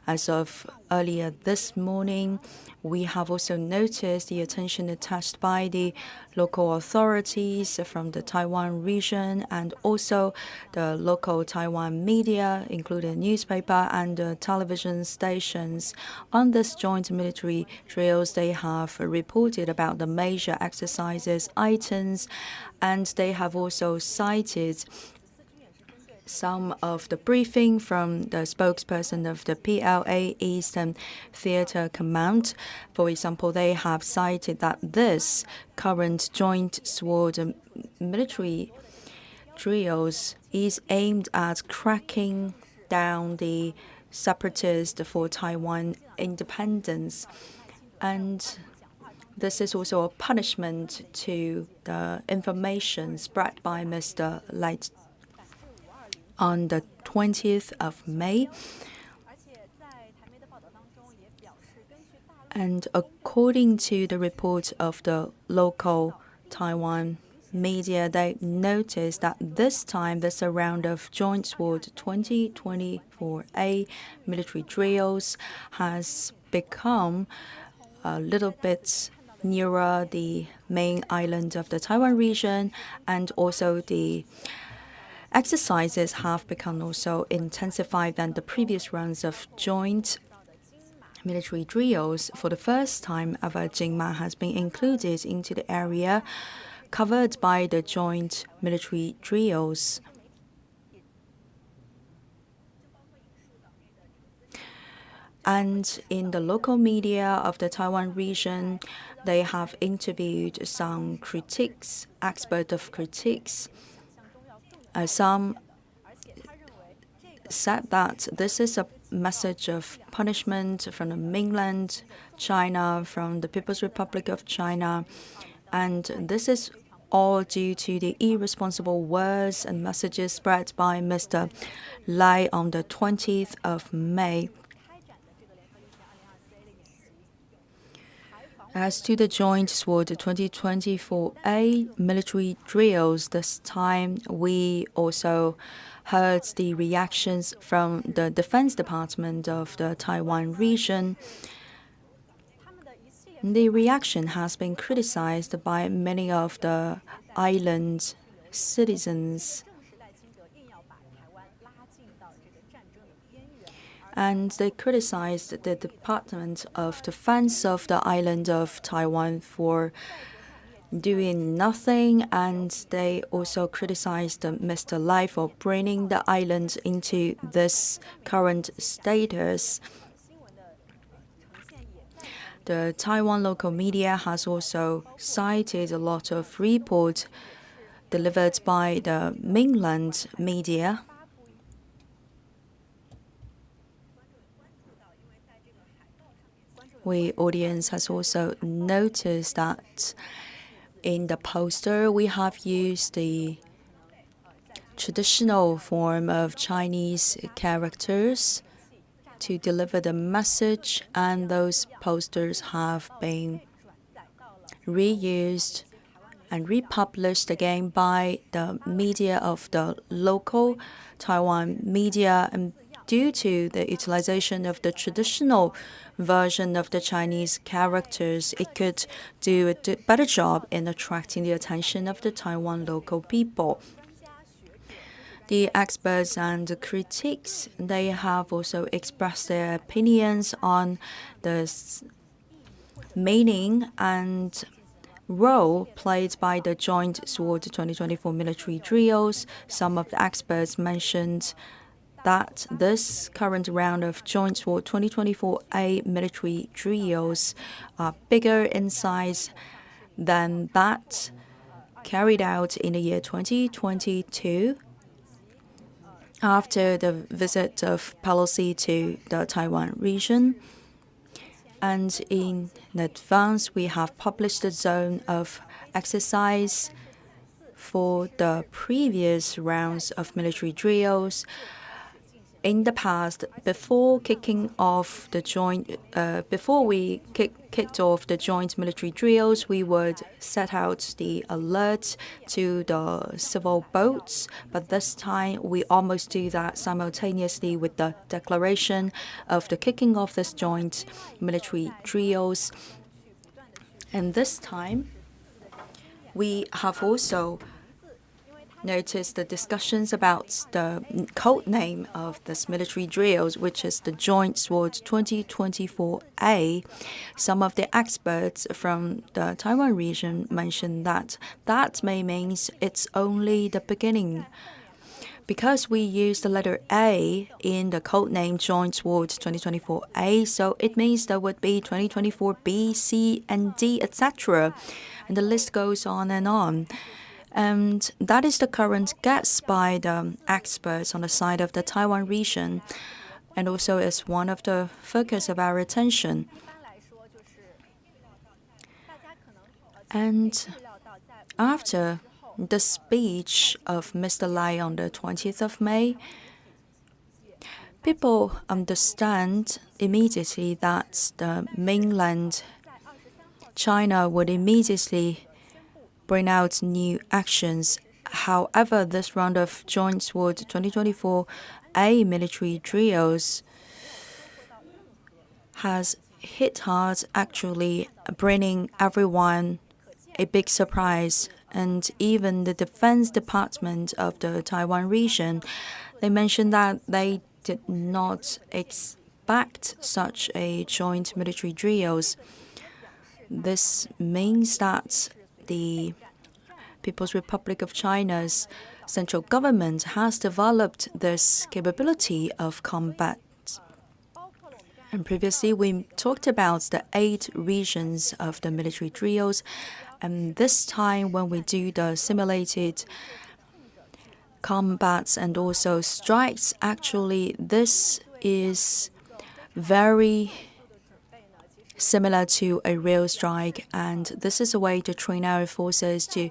As of earlier this morning, we have also noticed the attention attached by the local authorities from the Taiwan region and also the local Taiwan media, including newspaper and television stations. On this joint military drills, they have reported about the major exercises items, and they have also cited some of the briefing from the spokesperson of the PLA Eastern Theater Command. For example, they have cited that this current joint sword military drills is aimed at cracking down the separatists for Taiwan independence, and this is also a punishment to the information spread by Mr. Light on the 20th of May. And according to the report of the local Taiwan media, they noticed that this time this round of Joint Sword 2024A military drills has become a little bit nearer the main island of the Taiwan region, and also the exercises have become also intensified than the previous rounds of joint military drills. For the first time ever, Jingma has been included into the area covered by the joint military drills. And in the local media of the Taiwan region, they have interviewed some critics, expert of critics. Some said that this is a message of punishment from the mainland China, from the People's Republic of China, and this is all due to the irresponsible words and messages spread by Mr. Lai on the 20th of May. As to the Joint Sword 2024A military drills, this time we also heard the reactions from the Defense Department of the Taiwan region. The reaction has been criticized by many of the island citizens. And they criticized the Department of Defense of the island of Taiwan for doing nothing, and they also criticized Mr. Lai for bringing the island into this current status. The Taiwan local media has also cited a lot of reports delivered by the mainland media. We audience has also noticed that in the poster we have used the traditional form of Chinese characters to deliver the message, and those posters have been reused and republished again by the media of the local Taiwan media, and due to the utilization of the traditional version of the Chinese characters, it could do a better job in attracting the attention of the Taiwan local people. The experts and the critics, they have also expressed their opinions on the meaning and role played by the Joint Sword-2024 military drills. Some of the experts mentioned that this current round of Joint Sword-2024A military drills are bigger in size than that carried out in the year 2022 after the visit of PLA to the Taiwan region. And in advance, we have published a zone of exercise for the previous rounds of military drills. In the past, before we kicked off the joint military drills, we would set out the alert to the civil boats. But this time, we almost do that simultaneously with the declaration of the kicking off this joint military drills. And this time, we have also noticed the discussions about the code name of this military drills, which is the Joint Sword-2024A. Some of the experts from the Taiwan region mentioned that that may means it's only the beginning. Because we use the letter A in the code name Joint Sword-2024A, so it means there would be 2024 B, C, and D, etc. And the list goes on and on. And that is the current guess by the experts on the side of the Taiwan region, and also is one of the focus of our attention. And after the speech of Mr. Lai on the 20th of May, people understand immediately that the mainland China would immediately bring out new actions. However, this round of Joint Sword-2024A military drills has hit hard, actually bringing everyone a big surprise. And even the Defense Department of the Taiwan region, they mentioned that they did not expect such a joint military drills. This means that the People's Republic of China's central government has developed this capability of combat. And previously, we talked about the 8 regions of the military drills. And this time, when we do the simulated combats and also strikes, actually, this is very similar to a real strike, and this is a way to train our forces to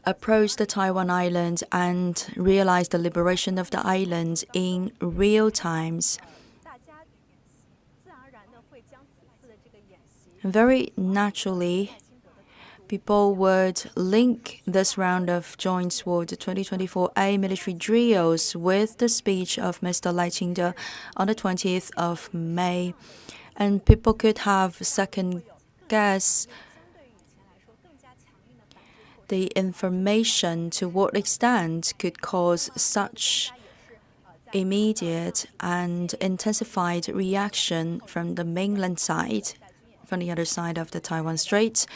approach the Taiwan island and realize the liberation of the island in real times. Very naturally, people would link this round of Joint Sword-2024A military drills with the speech of Mr. Lai Ching-te on the 20th of May. And people could have second guess the information to what extent could cause such immediate and intensified reaction from the mainland side, from the other side of the Taiwan Strait.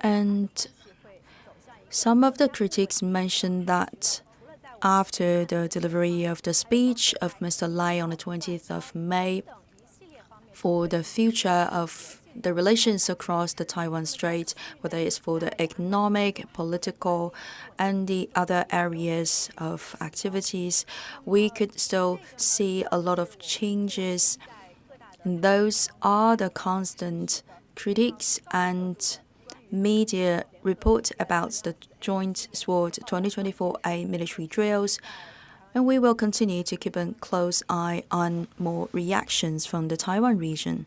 And some of the critics mentioned that after the delivery of the speech of Mr. Lai on the 20th of May, for the future of the relations across the Taiwan Strait, whether it's for the economic, political, and the other areas of activities, we could still see a lot of changes. And those are the constant critiques and media report about the Joint Sword-2024A military drills, and we will continue to keep a close eye on more reactions from the Taiwan region.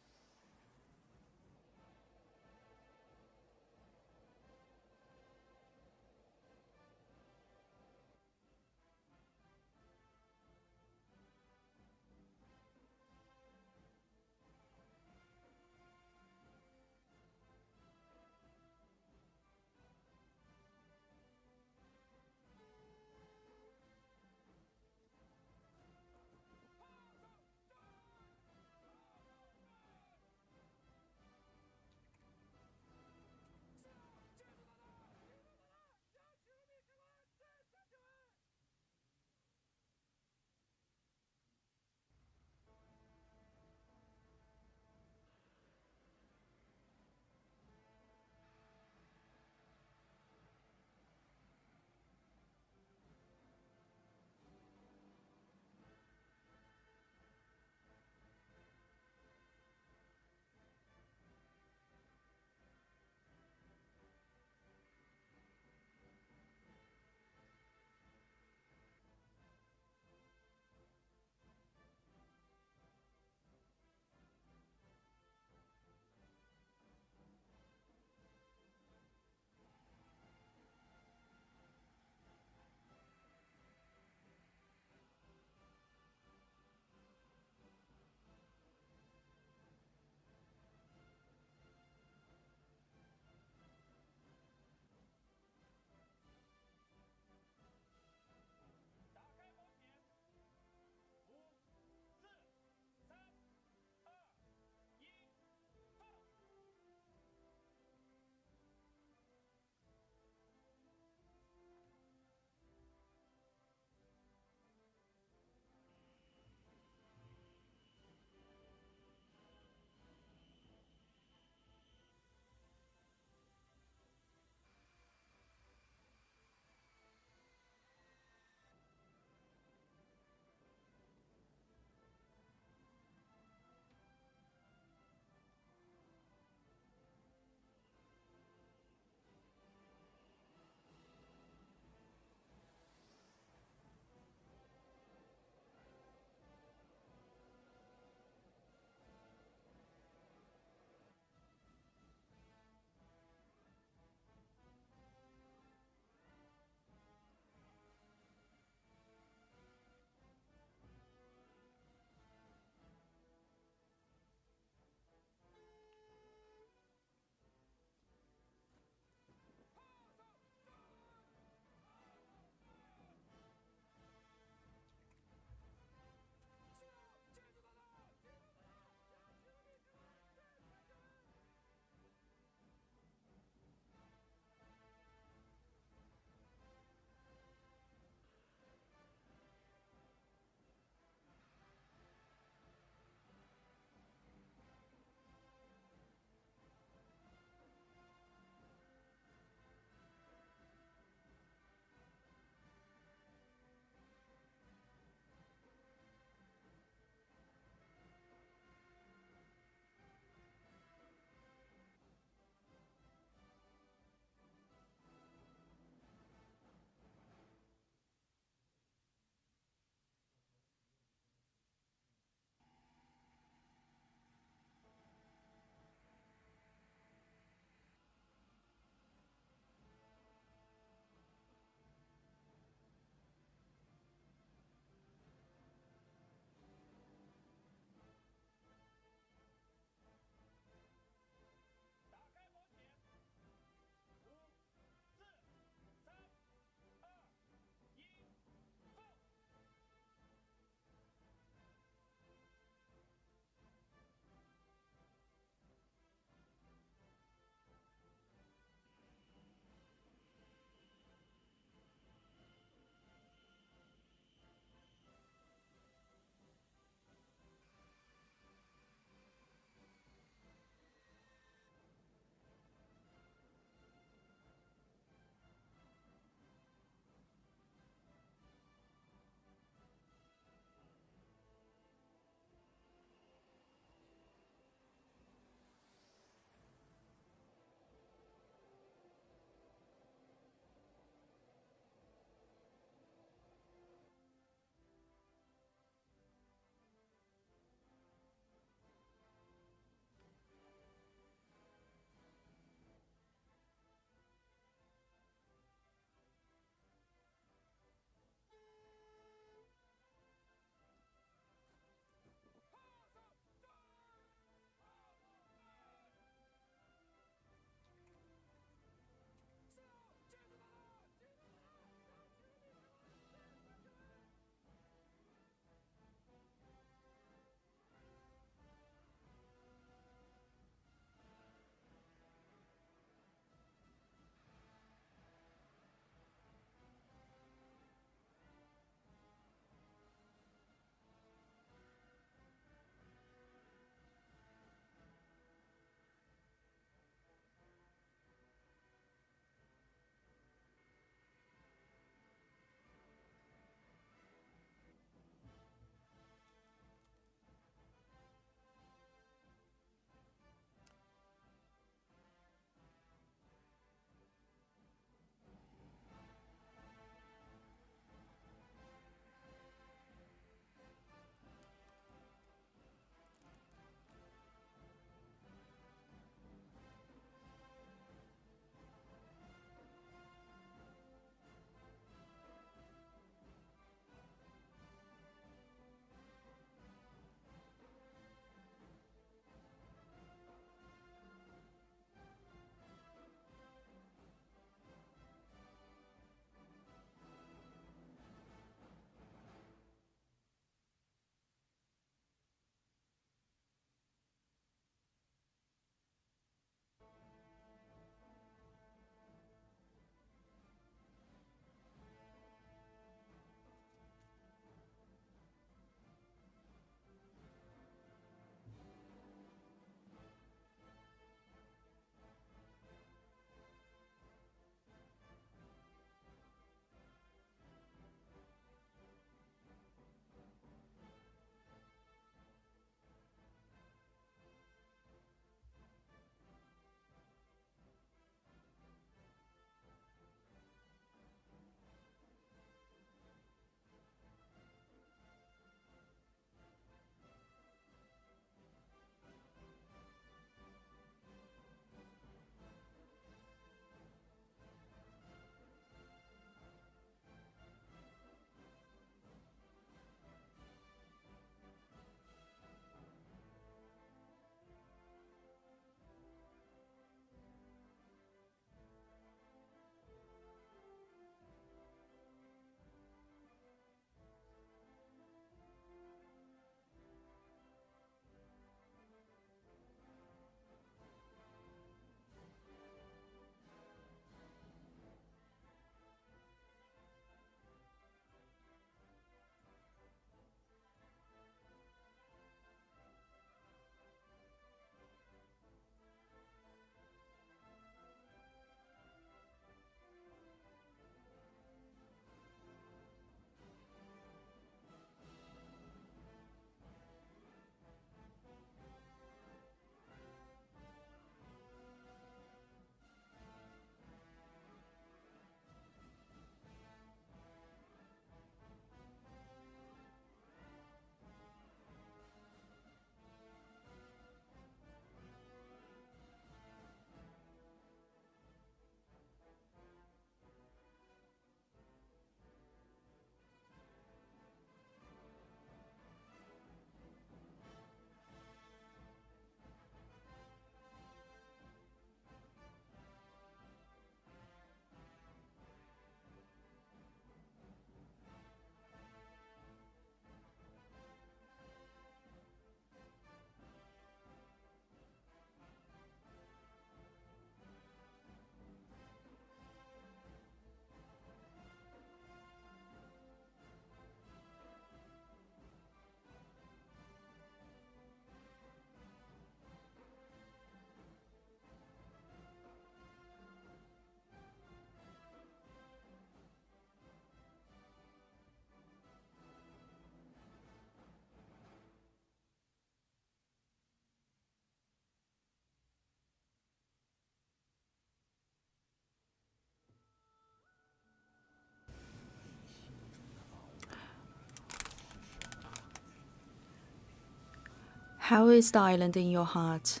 How is the island in your heart?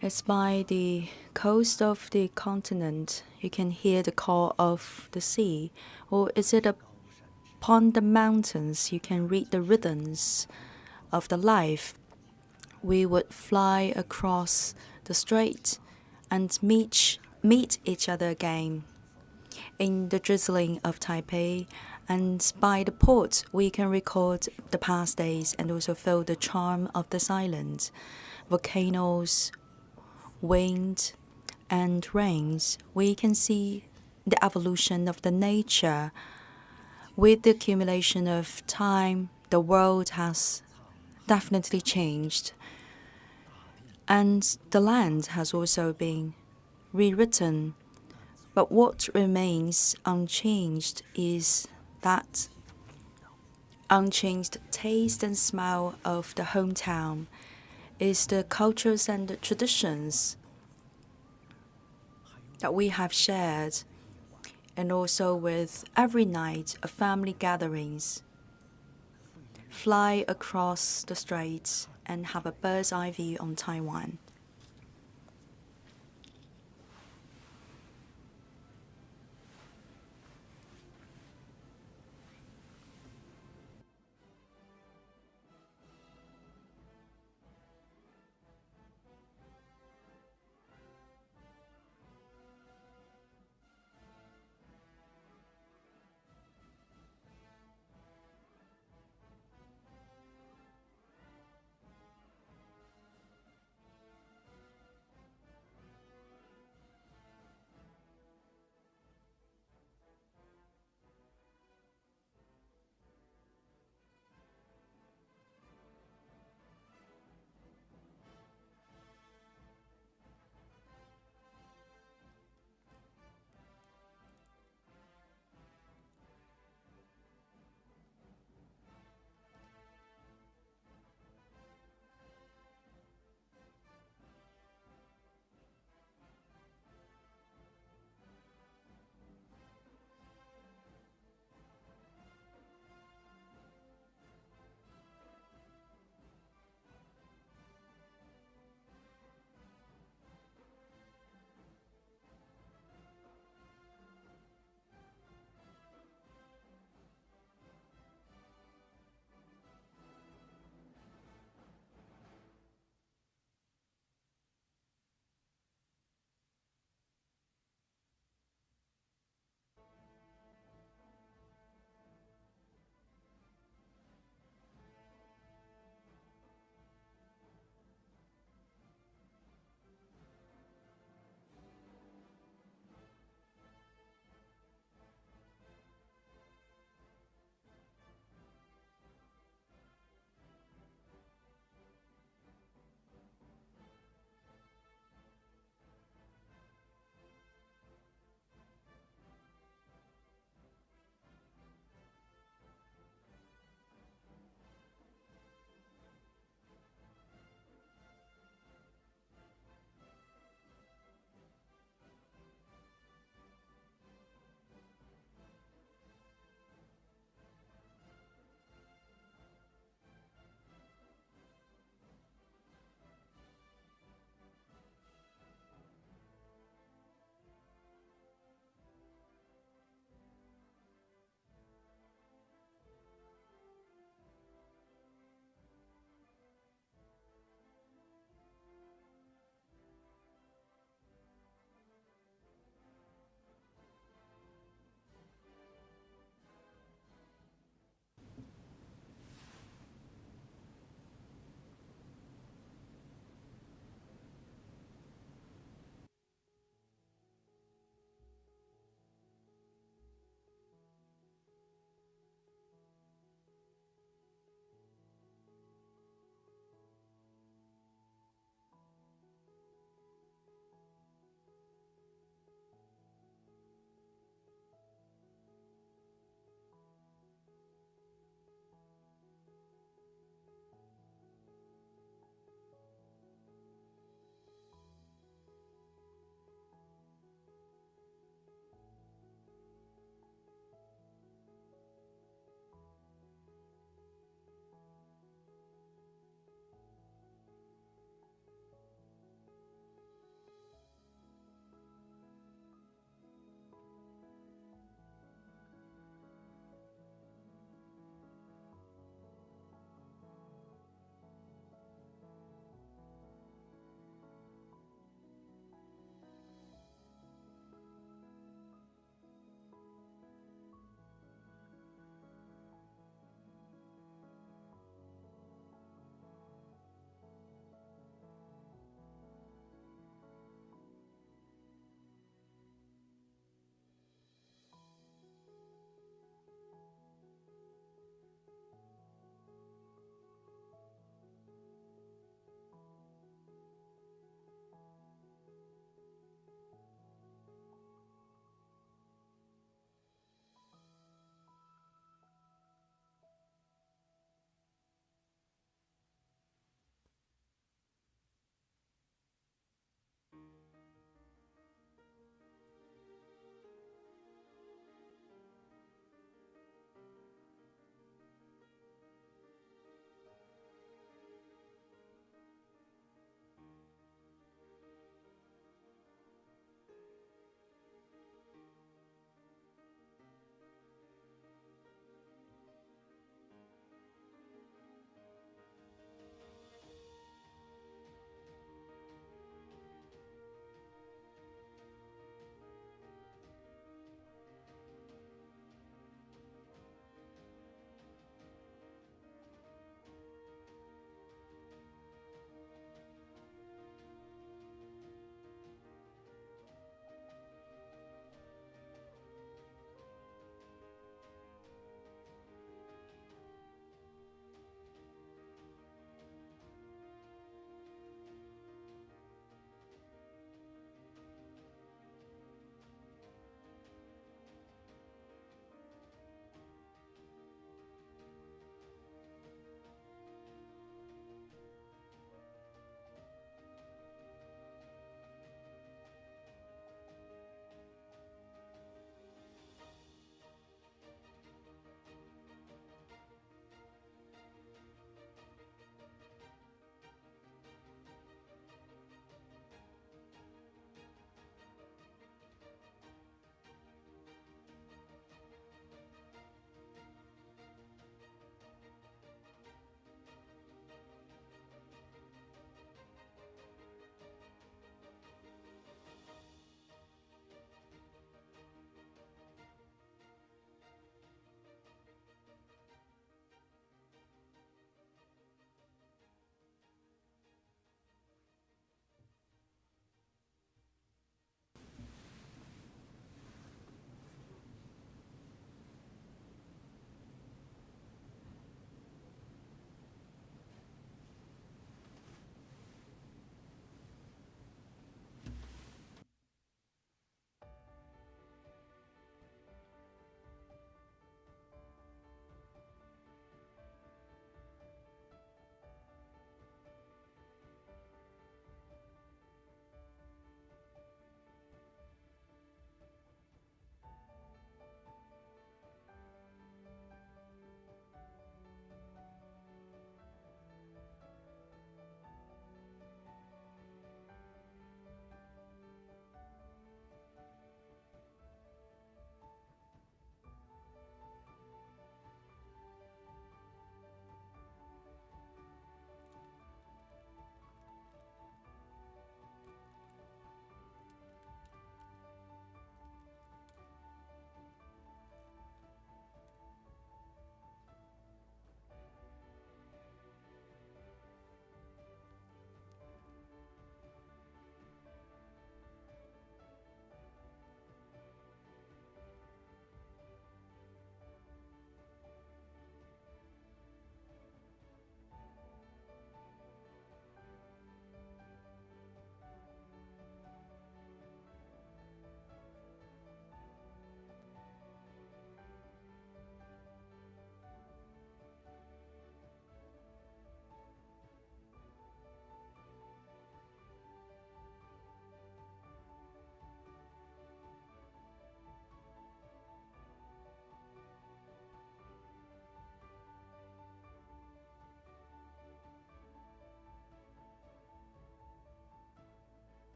It's by the coast of the continent. You can hear the call of the sea. Or is it upon the mountains? You can read the rhythms of the life. We would fly across the strait and meet each other again. In the drizzling of Taipei and by the port, we can record the past days and also feel the charm of this island. Volcanoes, wind, and rains. We can see the evolution of the nature. With the accumulation of time, the world has definitely changed. And the land has also been rewritten. But what remains unchanged is that unchanged taste and smell of the hometown, is the cultures and the traditions that we have shared, and also with every night of family gatherings. Fly across the straits and have a bird's eye view on Taiwan.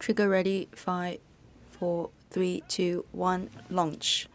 Trigger ready. 5, 4, 3, 2, 1. Launch.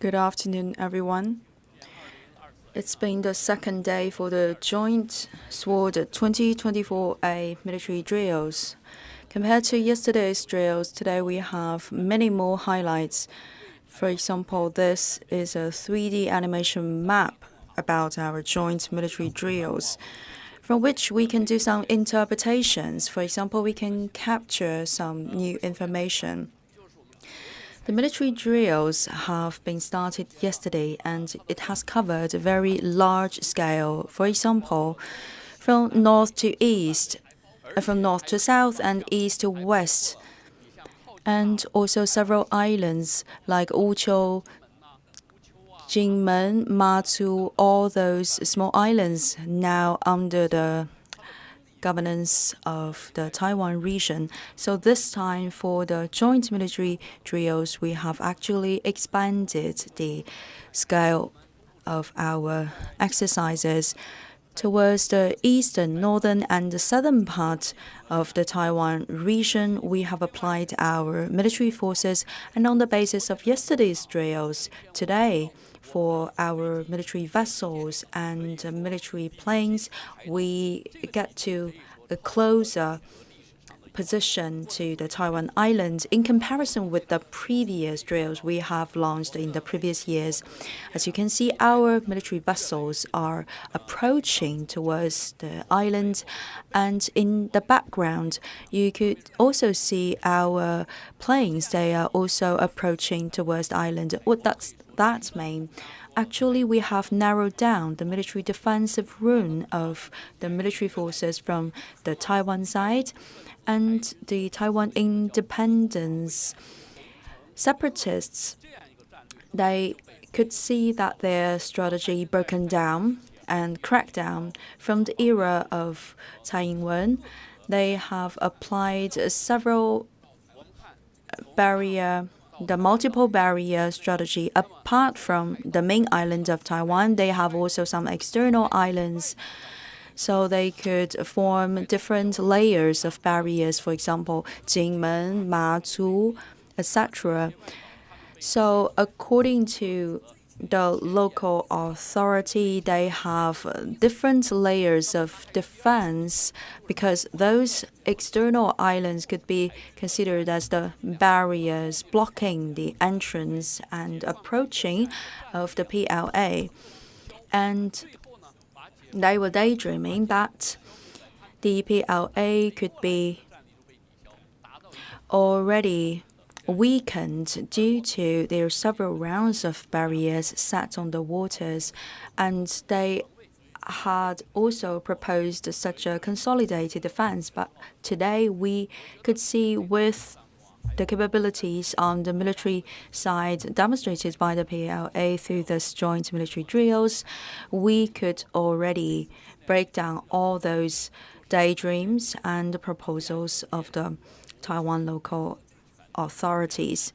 Good afternoon, everyone. It's been the second day for the Joint Sword-2024A military drills. Compared to yesterday's drills, today we have many more highlights. For example, this is a 3D animation map about our joint military drills, from which we can do some interpretations. For example, we can capture some new information. The military drills have been started yesterday, and it has covered a very large scale. For example, from north to east, from north to south, and east to west, and also several islands like Wuqiu, Jinmen, Matsu, all those small islands now under the governance of the Taiwan region. So this time for the joint military drills, we have actually expanded the scale of our exercises towards the eastern, northern, and the southern part of the Taiwan region. We have applied our military forces, and on the basis of yesterday's drills, today, for our military vessels and military planes, we get to a closer position to the Taiwan Islands in comparison with the previous drills we have launched in the previous years. As you can see, our military vessels are approaching towards the island, and in the background, you could also see our planes. They are also approaching towards the island. What does that mean? Actually, we have narrowed down the military defensive rune of the military forces from the Taiwan side, and the Taiwan independence separatists, they could see that their strategy broken down and cracked down from the era of Tsai Ing-wen. They have applied several the multiple barrier strategy. Apart from the main island of Taiwan, they have also some external islands, so they could form different layers of barriers, for example, Jinmen, Matsu, etc. So according to the local authority, they have different layers of defense because those external islands could be considered as the barriers blocking the entrance and approaching of the PLA. And they were daydreaming that the PLA could be already weakened due to their several rounds of barriers set on the waters, and they had also proposed such a consolidated defense. But today we could see with the capabilities on the military side demonstrated by the PLA through this joint military drills, we could already break down all those daydreams and proposals of the Taiwan local authorities.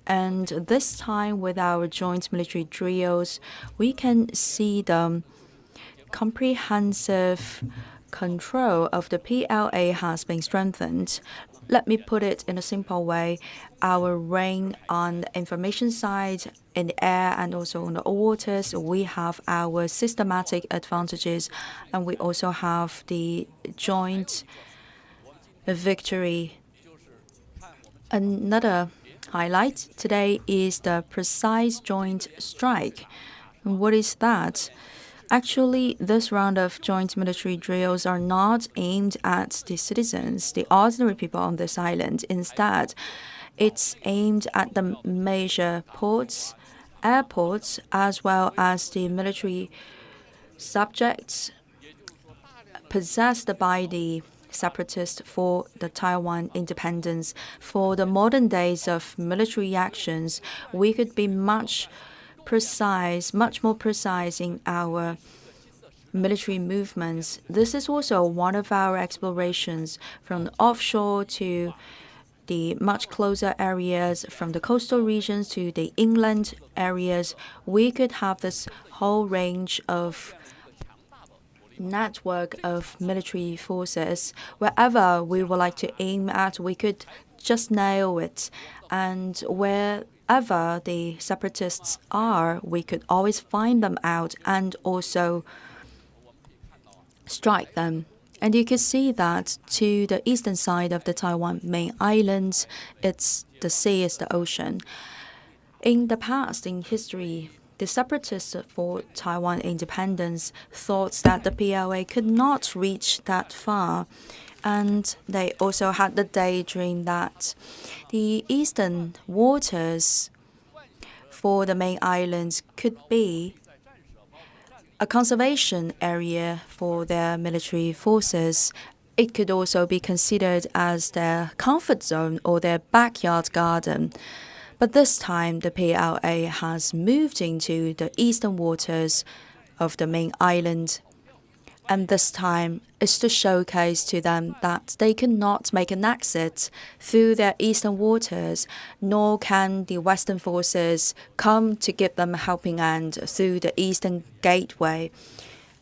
And this time with our joint military drills, we can see the comprehensive control of the PLA has been strengthened. Let me put it in a simple way. Our reign on the information side, in the air and also on the waters, we have our systematic advantages, and we also have the joint victory. Another highlight today is the precise joint strike. What is that? Actually, this round of joint military drills are not aimed at the citizens, the ordinary people on this island. Instead, it's aimed at the major ports, airports, as well as the military subjects possessed by the separatists for the Taiwan independence. For the modern days of military actions, we could be much more precise in our military movements. This is also one of our explorations from the offshore to the much closer areas, from the coastal regions to the inland areas. We could have this whole range of network of military forces. Wherever we would like to aim at, we could just nail it. And wherever wherever the separatists are, we could always find them out and also strike them. And you can see that to the eastern side of the Taiwan main islands, it's the sea is the ocean. In the past, in history, the separatists for Taiwan independence thought that the PLA could not reach that far. And they also had the daydream that the eastern waters for the main islands could be a conservation area for their military forces. It could also be considered as their comfort zone or their backyard garden. But this time, the PLA has moved into the eastern waters of the main island. And this time is to showcase to them that they cannot make an exit through their eastern waters, nor can the Western forces come to give them a helping hand through the eastern gateway.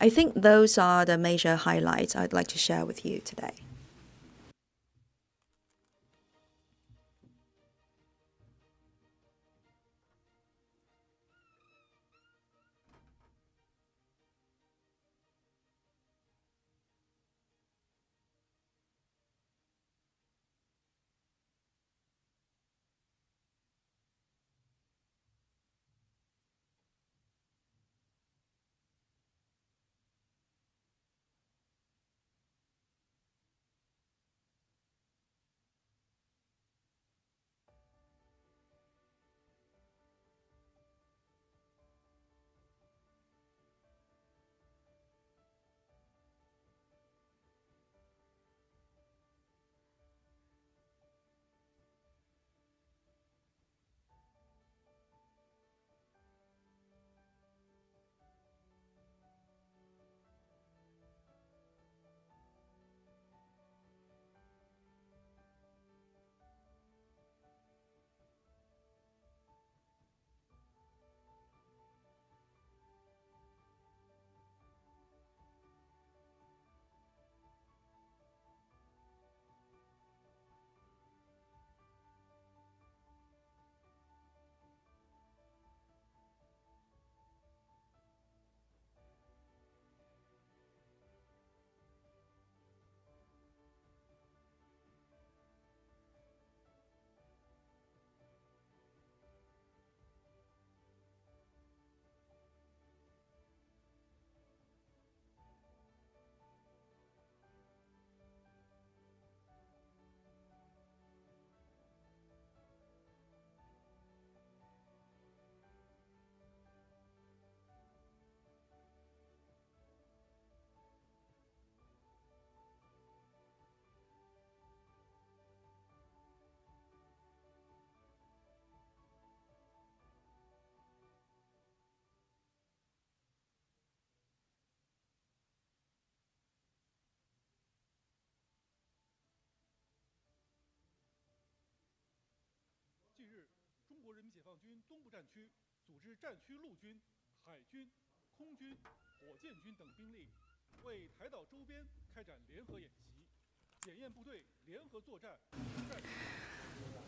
I think those are the major highlights I'd like to share with you today.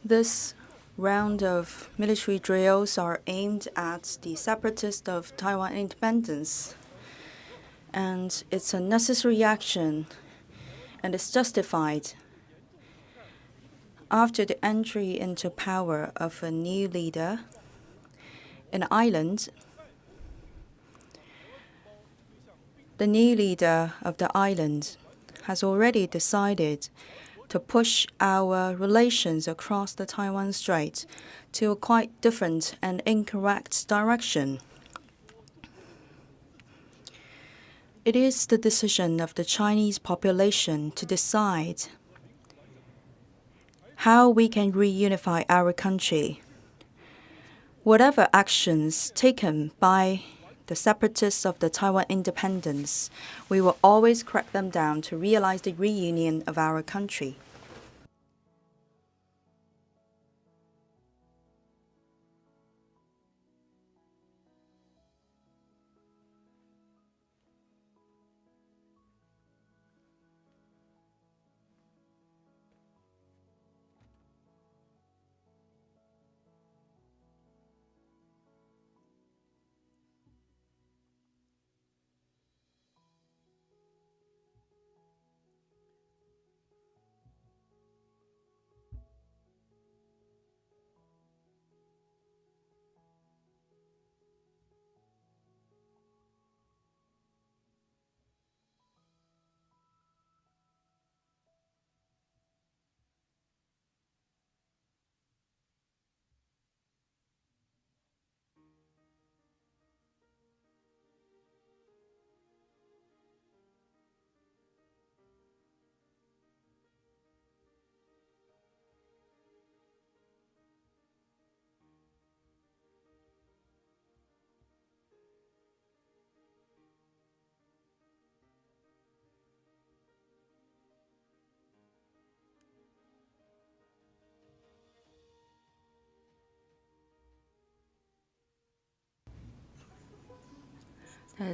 This round of military drills are aimed at the separatists of Taiwan independence. And it's a necessary action, and it's justified. After the entry into power of a new leader in the island, the new leader of the island has already decided to push our relations across the Taiwan Strait to a quite different and incorrect direction. It is the decision of the Chinese population to decide how we can reunify our country. Whatever actions taken by the separatists of the Taiwan independence, we will always crack them down to realize the reunion of our country.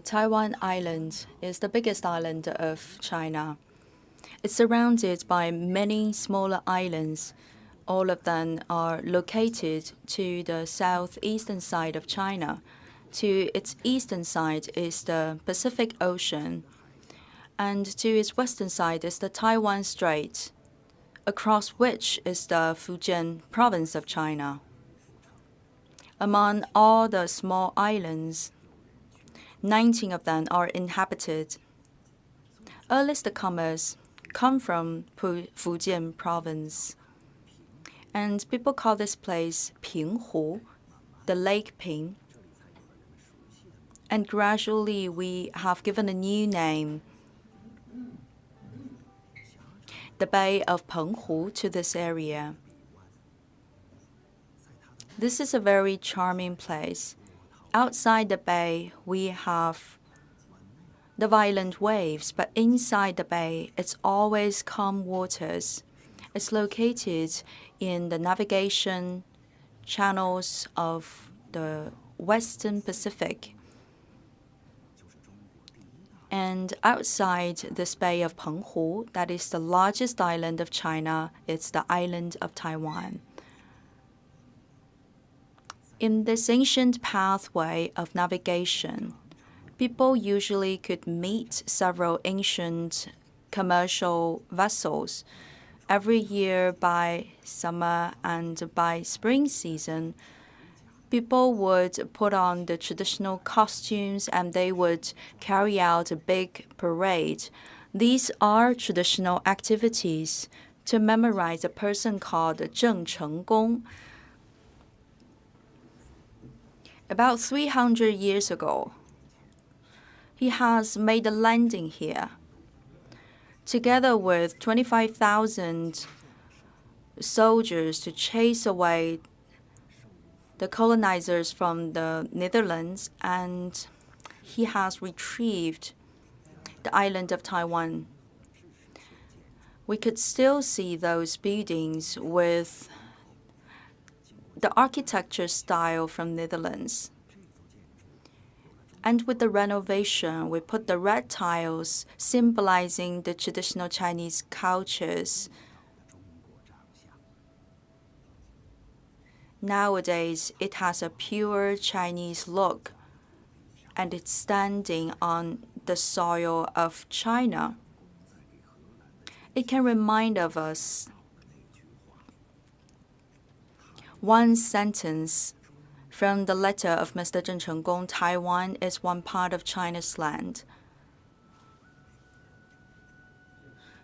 Taiwan Island is the biggest island of China. It's surrounded by many smaller islands. All of them are located to the southeastern side of China. To its eastern side is the Pacific Ocean, and to its western side is the Taiwan Strait, across which is the Fujian province of China. Among all the small islands, 19 of them are inhabited. Earliest comers come from Fujian province. And people call this place Pinghu, the Lake Ping. And gradually we have given a new name, the Bay of Penghu, to this area. This is a very charming place. Outside the bay, we have the violent waves, but inside the bay, it's always calm waters. It's located in the navigation channels of the Western Pacific. And outside this Bay of Penghu, that is the largest island of China, it's the island of Taiwan. In this ancient pathway of navigation, people usually could meet several ancient commercial vessels. Every year by summer and by spring season, people would put on the traditional costumes and they would carry out a big parade. These are traditional activities to memorize a person called Zheng Chenggong. About 300 years ago, he has made a landing here, together with 25,000 soldiers to chase away the colonizers from the Netherlands, and he has retrieved the island of Taiwan. We could still see those buildings with the architecture style from Netherlands. And with the renovation, we put the red tiles symbolizing the traditional Chinese cultures. Nowadays, it has a pure Chinese look, and it's standing on the soil of China. It can remind of us one sentence from the letter of Mr. Zheng Chenggong: Taiwan is one part of China's land.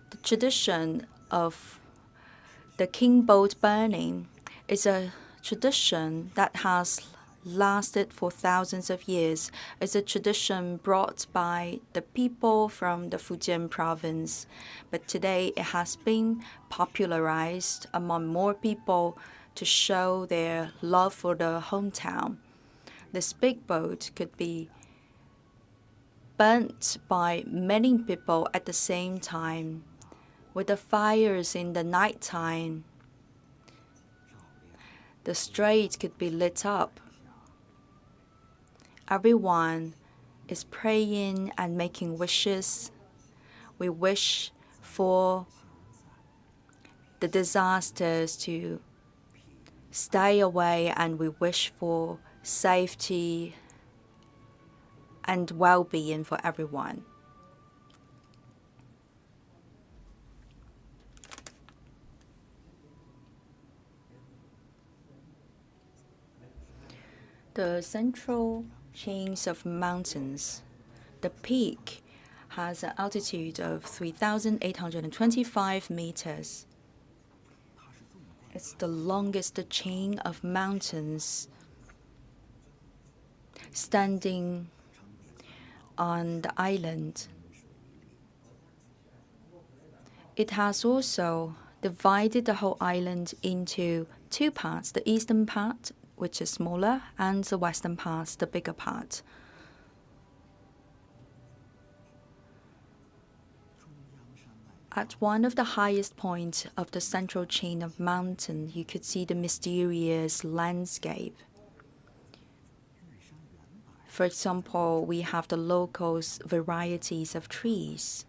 The tradition of the king boat burning is a tradition that has lasted for thousands of years. It's a tradition brought by the people from the Fujian province, but today it has been popularized among more people to show their love for the hometown. This big boat could be burnt by many people at the same time, with the fires in the nighttime. The strait could be lit up. Everyone is praying and making wishes. We wish for the disasters to stay away, and we wish for safety and well-being for everyone. The central chains of mountains, the peak has an altitude of 3,825 meters. It's the longest chain of mountains standing on the island. It has also divided the whole island into two parts, the eastern part, which is smaller, and the western part, the bigger part. At one of the highest points of the central chain of mountain, you could see the mysterious landscape. For example, we have the local varieties of trees.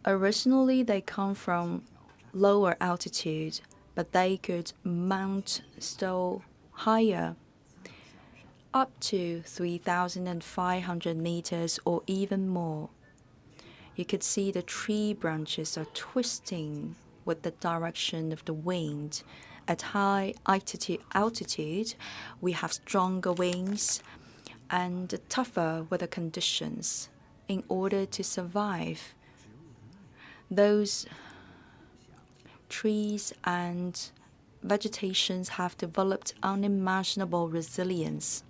Originally, they come from lower altitude, but they could mount still higher, up to 3,500 meters or even more. You could see the tree branches are twisting with the direction of the wind. At high altitude, we have stronger winds and tougher weather conditions in order to survive. Those trees and vegetations have developed unimaginable resilience.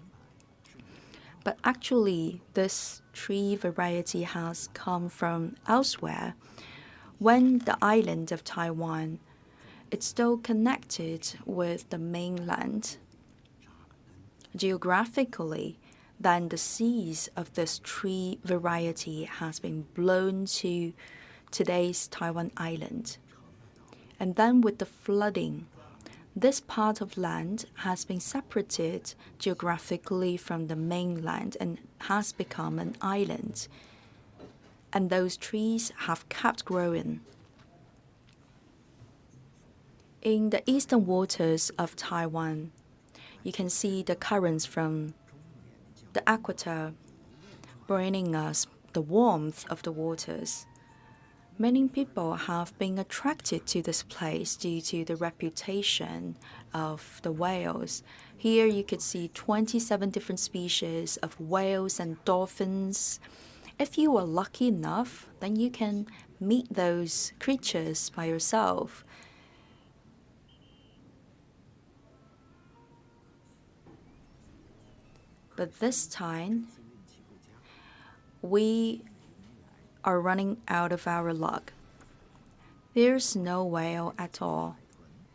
But actually, this tree variety has come from elsewhere. When the island of Taiwan is still connected with the mainland geographically, then the seeds of this tree variety has been blown to today's Taiwan island. And then with the flooding, this part of land has been separated geographically from the mainland and has become an island. And those trees have kept growing. In the eastern waters of Taiwan, you can see the currents from the equator bringing us the warmth of the waters. Many people have been attracted to this place due to the reputation of the whales. Here you could see 27 different species of whales and dolphins. If you are lucky enough, then you can meet those creatures by yourself. But this time, we are running out of our luck. There's no whale at all.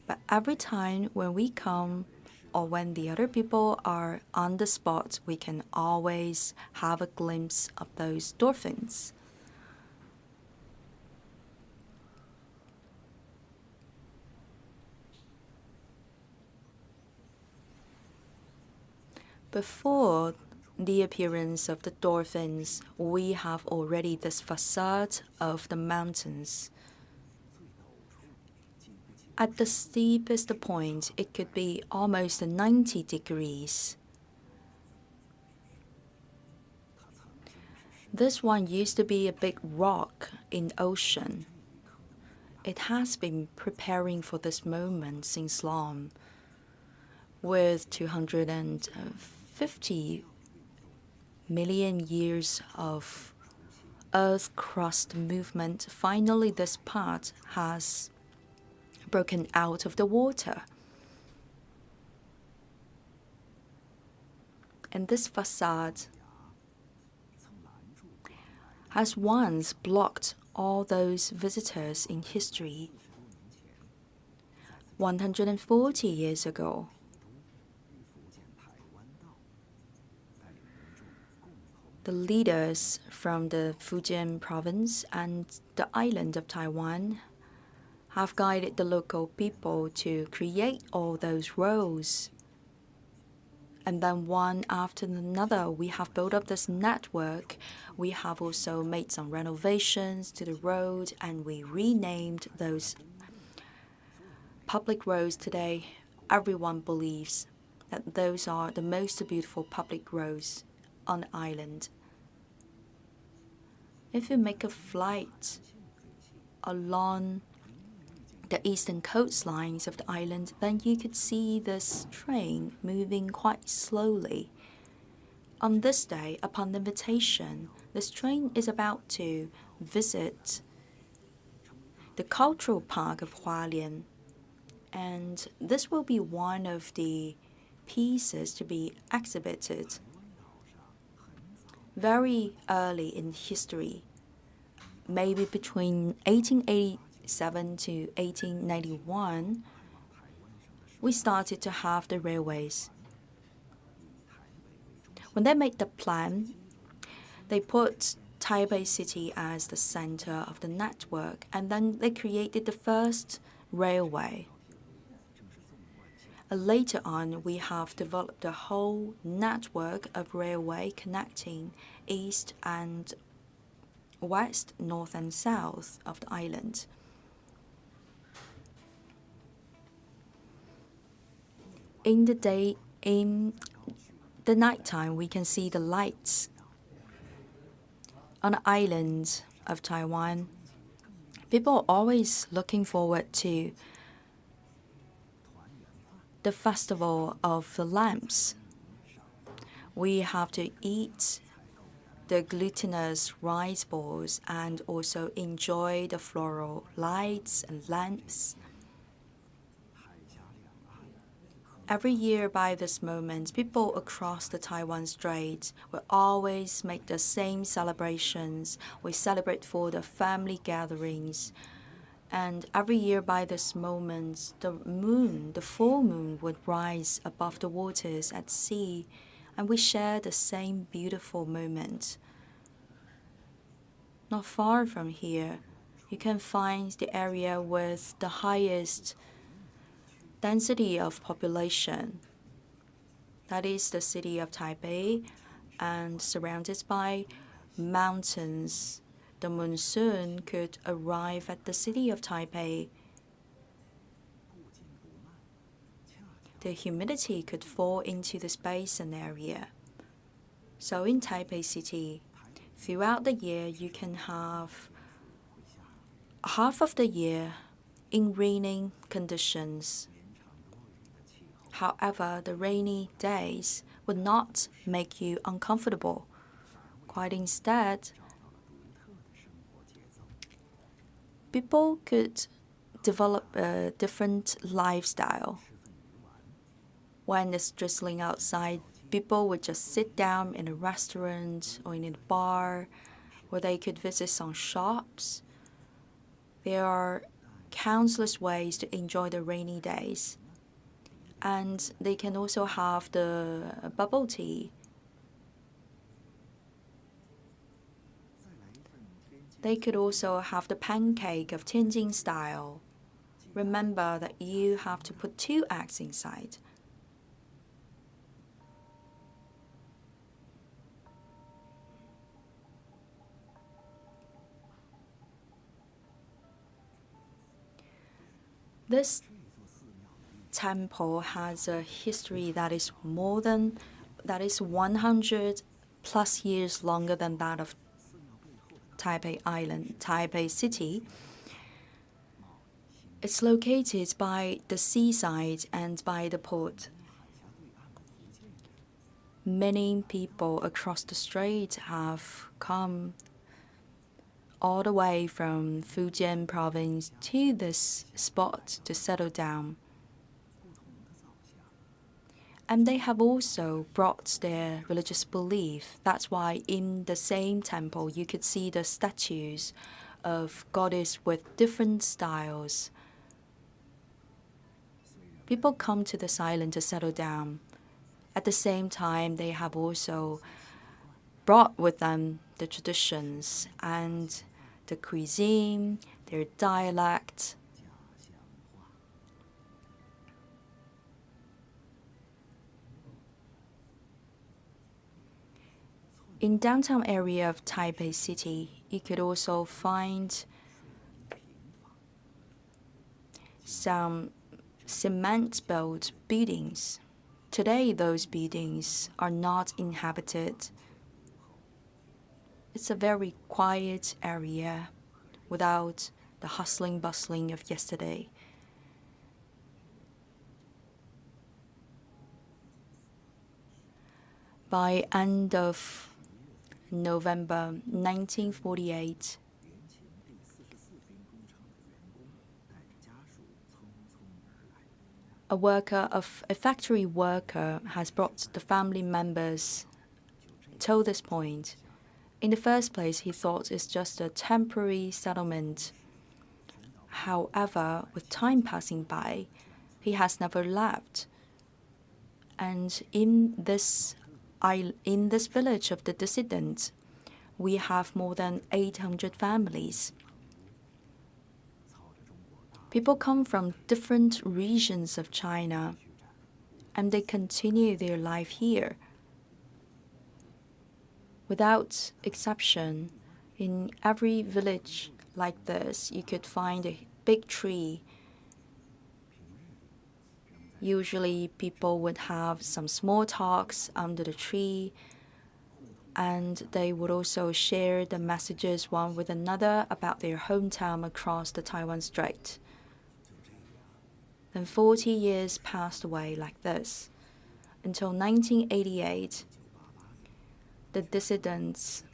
But every time when we come or when the other people are on the spot, we can always have a glimpse of those dolphins. Before the appearance of the dolphins, we have already this facade of the mountains. At the steepest point, it could be almost 90 degrees. This one used to be a big rock in the ocean. It has been preparing for this moment since long. With 250 million years of Earth crust movement, finally this part has broken out of the water. And this facade has once blocked all those visitors in history. 140 years ago, the leaders from the Fujian province and the island of Taiwan have guided the local people to create all those roads. And then one after another, we have built up this network. We have also made some renovations to the road, and we renamed those public roads. Today, everyone believes that those are the most beautiful public roads on the island. If you make a flight along the eastern coastlines of the island, then you could see this train moving quite slowly. On this day, upon invitation, this train is about to visit the cultural park of Hualien, and this will be one of the pieces to be exhibited. Very early in history, maybe between 1887 to 1891, we started to have the railways. When they made the plan, they put Taipei City as the center of the network, and then they created the first railway. Later on, we have developed a whole network of railway connecting east and west, north and south of the island. In the nighttime, we can see the lights on the island of Taiwan. People are always looking forward to the festival of the lamps. We have to eat the glutinous rice balls and also enjoy the floral lights and lamps. Every year by this moment, people across the Taiwan Strait will always make the same celebrations. We celebrate for the family gatherings. And every year by this moment, the moon, the full moon, would rise above the waters at sea, and we share the same beautiful moment. Not far from here, you can find the area with the highest density of population. That is the city of Taipei, and surrounded by mountains. The monsoon could arrive at the city of Taipei. The humidity could fall into this basin area. So in Taipei City, throughout the year, you can have half of the year in raining conditions. However, the rainy days would not make you uncomfortable. Quite instead, people could develop a different lifestyle. When it's drizzling outside, people would just sit down in a restaurant or in a bar, or they could visit some shops. There are countless ways to enjoy the rainy days. And they can also have the bubble tea. They could also have the pancake of Tianjin style. Remember that you have to put 2 eggs inside. This temple has a history that is 100 plus years longer than that of Taipei Island, Taipei City. It's located by the seaside and by the port. Many people across the strait have come all the way from Fujian province to this spot to settle down. And they have also brought their religious belief. That's why in the same temple you could see the statues of goddess with different styles. People come to this island to settle down. At the same time, they have also brought with them the traditions and the cuisine, their dialect. In downtown area of Taipei City, you could also find some cement-built buildings. Today, those buildings are not inhabited. It's a very quiet area without the hustling bustling of yesterday. By end of November 1948, a factory worker has brought the family members to this point. In the first place, he thought it's just a temporary settlement. However, with time passing by, he has never left. And in this village of the dissidents, we have more than 800 families. People come from different regions of China. and they continue their life here. Without exception, in every village like this, you could find a big tree. Usually, people would have some small talks under the tree, and they would also share the messages one with another about their hometown across the Taiwan Strait. Then 40 years passed away like this, until 1988. The dissidents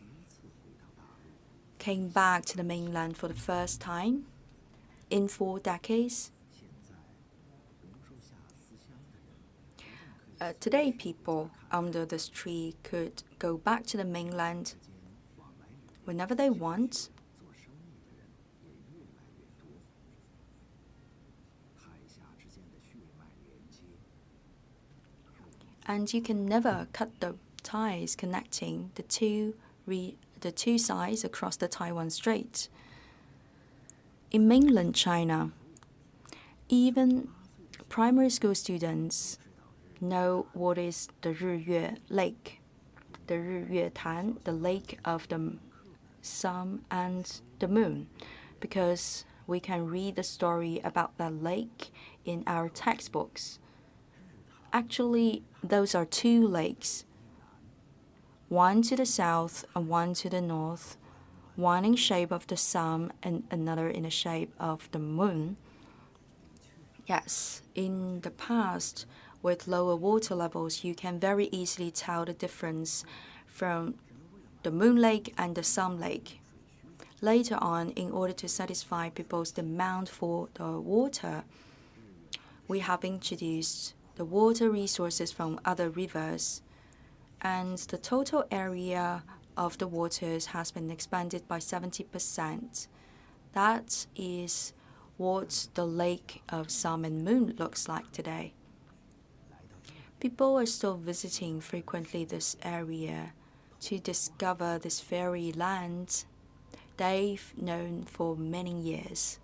came back to the mainland for the first time in 4 decades. Today, people under this tree could go back to the mainland whenever they want. And you can never cut the ties connecting the two sides across the Taiwan Strait. In mainland China, even primary school students know what is the Riyue Lake, the Riyue Tan, the lake of the sun and the moon, because we can read the story about that lake in our textbooks. Actually, those are 2 lakes, one to the south and one to the north, one in shape of the sun and another in the shape of the moon. Yes, in the past, with lower water levels, you can very easily tell the difference from the moon lake and the sun lake. Later on, in order to satisfy people's demand for the water, we have introduced the water resources from other rivers, and the total area of the waters has been expanded by 70%. That is what the lake of sun and moon looks like today. People are still visiting frequently this area to discover this fairy land they've known for many years.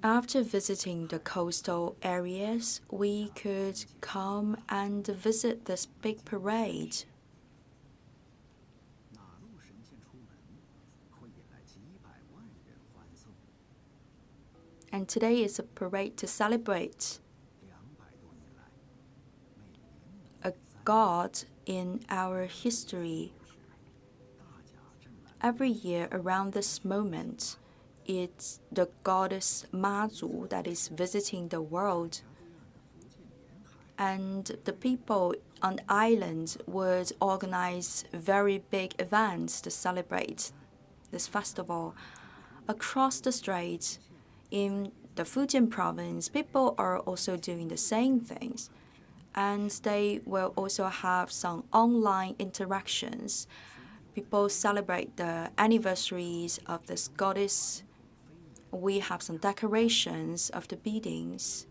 After visiting the coastal areas, we could come and visit this big parade. And today is a parade to celebrate a god in our history. Every year around this moment, it's the goddess Mazu that is visiting the world. And the people on the island would organize very big events to celebrate this festival. Across the strait, in the Fujian province, people are also doing the same things. And they will also have some online interactions. People celebrate the anniversaries of this goddess. We have some decorations of the buildings.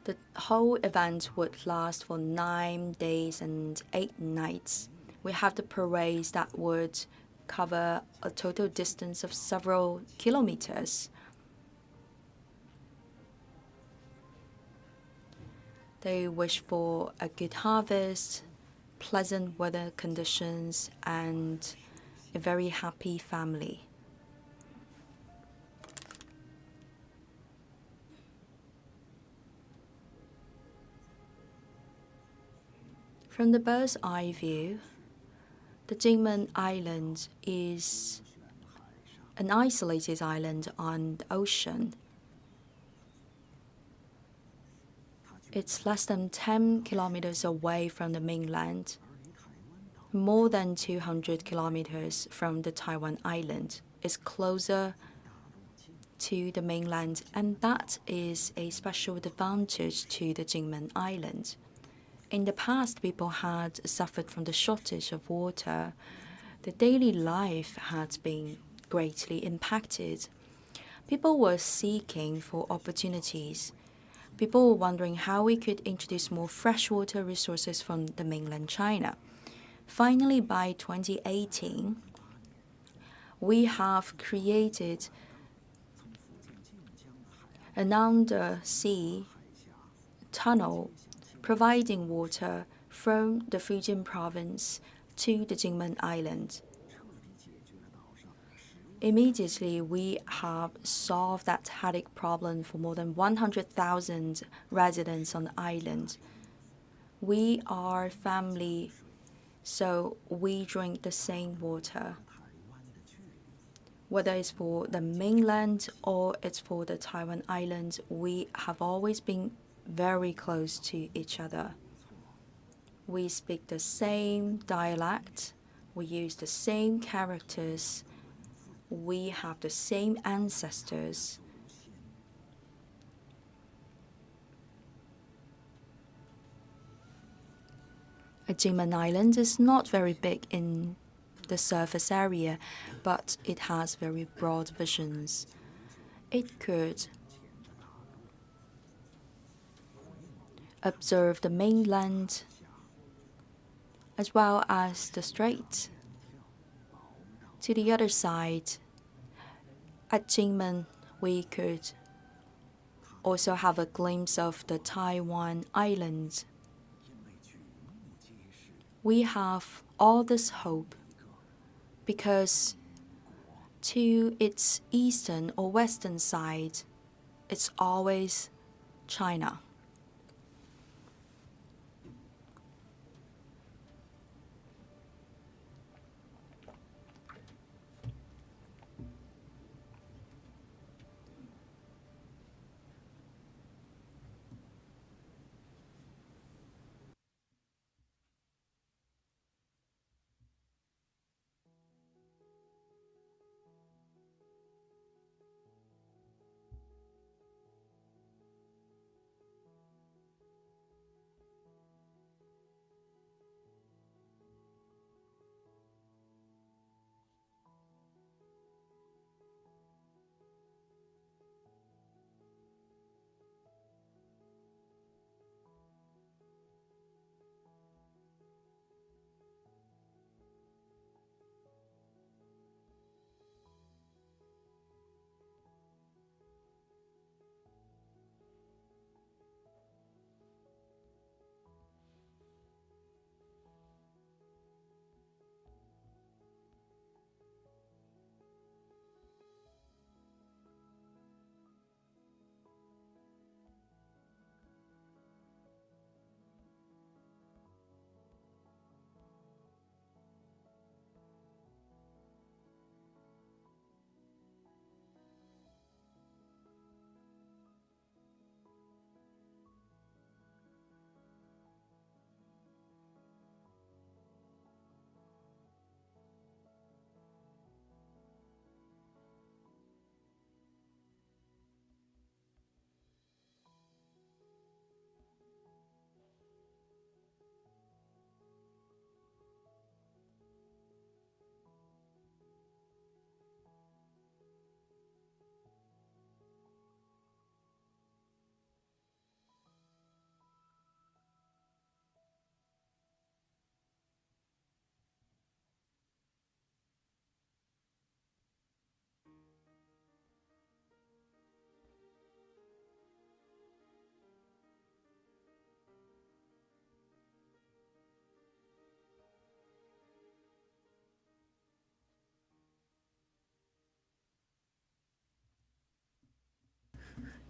The whole event would last for 9 days and 8 nights. We have the parades that would cover a total distance of several kilometers. They wish for a good harvest, pleasant weather conditions, and a very happy family. From the bird's eye view, the Jinmen Island is an isolated island on the ocean. It's less than 10 kilometers away from the mainland, more than 200 kilometers from the Taiwan island. It's closer to the mainland, and that is a special advantage to the Jinmen Island. In the past, people had suffered from the shortage of water. The daily life had been greatly impacted. People were seeking for opportunities. People were wondering how we could introduce more freshwater resources from the mainland China. Finally, by 2018, we have created an undersea tunnel providing water from the Fujian province to the Jinmen Island. Immediately, we have solved that headache problem for more than 100,000 residents on the island. We are family, so we drink the same water. Whether it's for the mainland or it's for the Taiwan Islands, we have always been very close to each other. We speak the same dialect, we use the same characters, we have the same ancestors. Jinmen Island is not very big in the surface area, but it has very broad visions. It could observe the mainland as well as the strait. To the other side, at Jinmen, we could also have a glimpse of the Taiwan Islands. We have all this hope because to its eastern or western side, it's always China.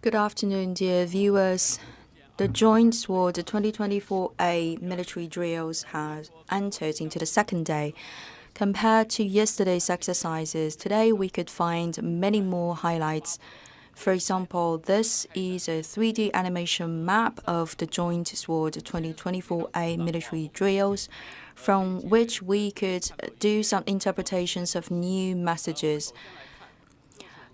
Good afternoon, dear viewers. The Joint Sword-2024A military drills has entered into the second day. Compared to yesterday's exercises, today we could find many more highlights. For example, this is a 3D animation map of the Joint Sword-2024A military drills, from which we could do some interpretations of new messages.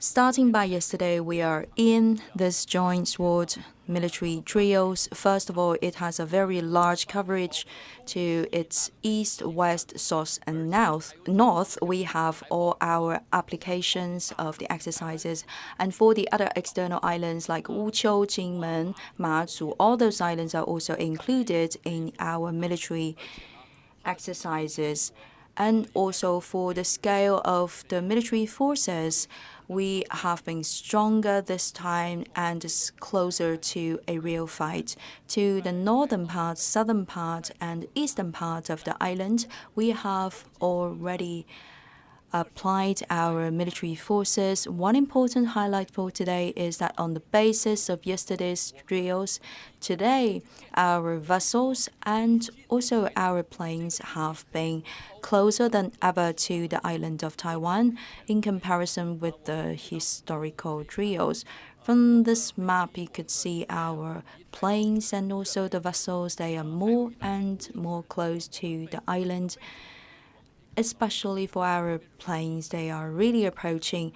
Starting by yesterday, we are in this joint sword military drills. First of all, it has a very large coverage to its east, west, south, and north. We have all our applications of the exercises. And for the other external islands like Wuqiu, Jinmen, Mazu, all those islands are also included in our military exercises. And also for the scale of the military forces, we have been stronger this time and is closer to a real fight. To the northern part, southern part, and eastern part of the island, we have already applied our military forces. One important highlight for today is that on the basis of yesterday's drills, today our vessels and also our planes have been closer than ever to the island of Taiwan in comparison with the historical drills. From this map, you could see our planes and also the vessels. They are more and more close to the island. Especially for our planes, they are really approaching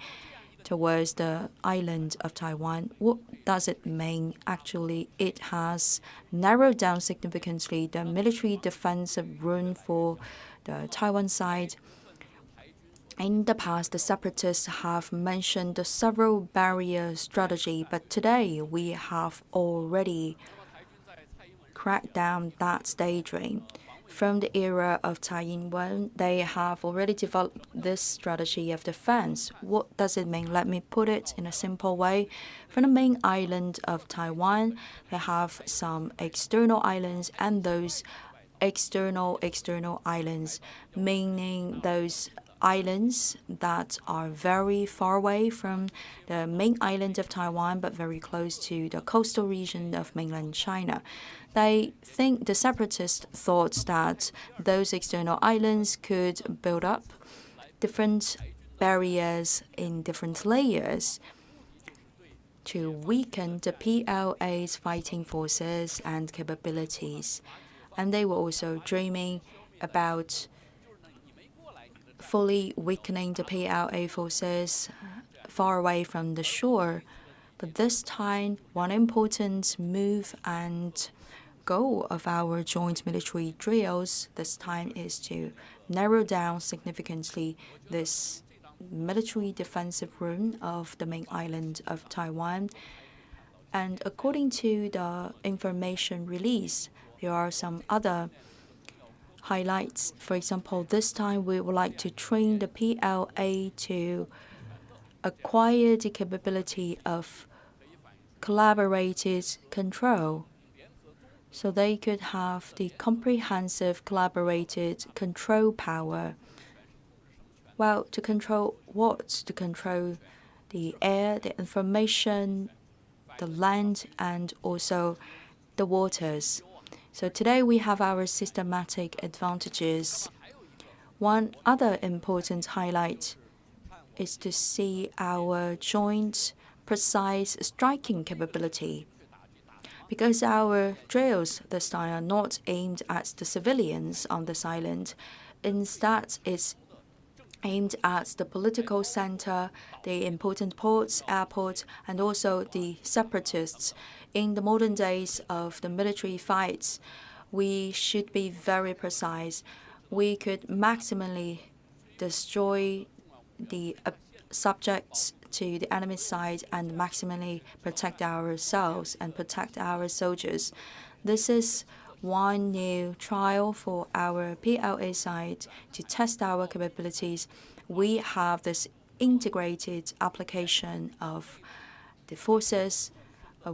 towards the island of Taiwan. What does it mean? Actually, it has narrowed down significantly the military defensive room for the Taiwan side. In the past, the separatists have mentioned the several barrier strategy, but today we have already cracked down that daydream. From the era of Taiwan, they have already developed this strategy of defense. What does it mean? Let me put it in a simple way. From the main island of Taiwan, they have some external islands, and those external islands, meaning those islands that are very far away from the main island of Taiwan but very close to the coastal region of mainland China. They think the separatists thought that those external islands could build up different barriers in different layers to weaken the PLA's fighting forces and capabilities. And they were also dreaming about fully weakening the PLA forces far away from the shore. But this time, one important move and goal of our joint military drills this time is to narrow down significantly this military defensive room of the main island of Taiwan. And according to the information release, there are some other highlights. For example, this time we would like to train the PLA to acquire the capability of collaborated control, so they could have the comprehensive collaborated control power. Well, to control what? To control the air, the information, the land, and also the waters. So today we have our systematic advantages. One other important highlight is to see our joint precise striking capability. Because our drills this time are not aimed at the civilians on this island, instead it's aimed at the political center, the important ports, airports, and also the separatists. In the modern days of the military fights, we should be very precise. We could maximally destroy the subjects to the enemy side and maximally protect ourselves and protect our soldiers. This is one new trial for our PLA side to test our capabilities. We have this integrated application of the forces.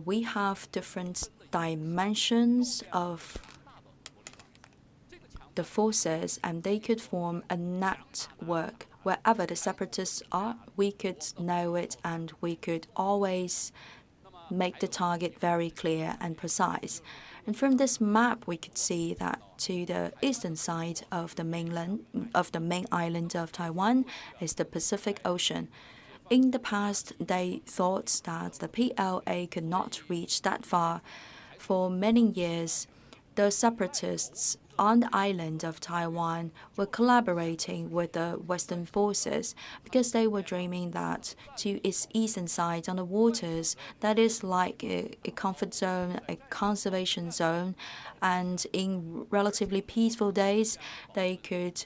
We have different dimensions of the forces, and they could form a network. Wherever the separatists are, we could know it, and we could always make the target very clear and precise. And from this map, we could see that to the eastern side of the main island of Taiwan is the Pacific Ocean. In the past, they thought that the PLA could not reach that far. For many years, the separatists on the island of Taiwan were collaborating with the Western forces because they were dreaming that to its eastern side on the waters, that is like a comfort zone, a conservation zone, and in relatively peaceful days, they could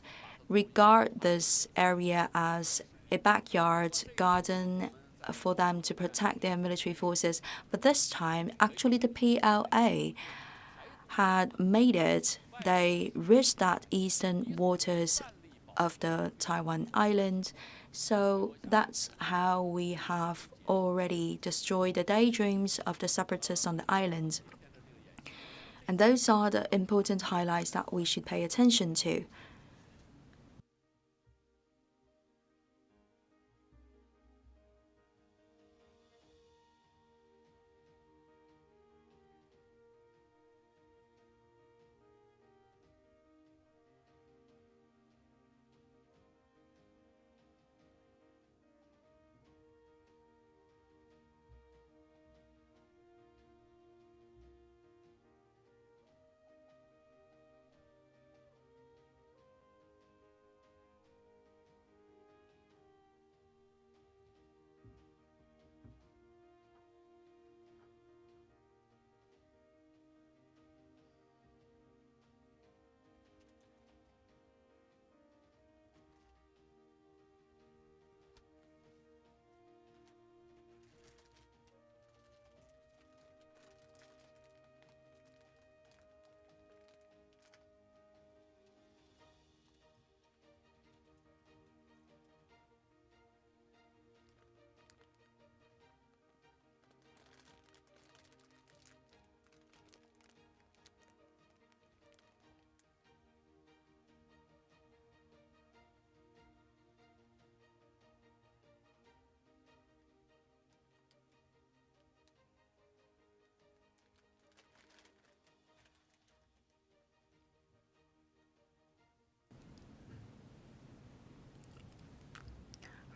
regard this area as a backyard garden for them to protect their military forces. But this time, actually, the PLA had made it. They reached that eastern waters of the Taiwan island. So that's how we have already destroyed the daydreams of the separatists on the island. And those are the important highlights that we should pay attention to.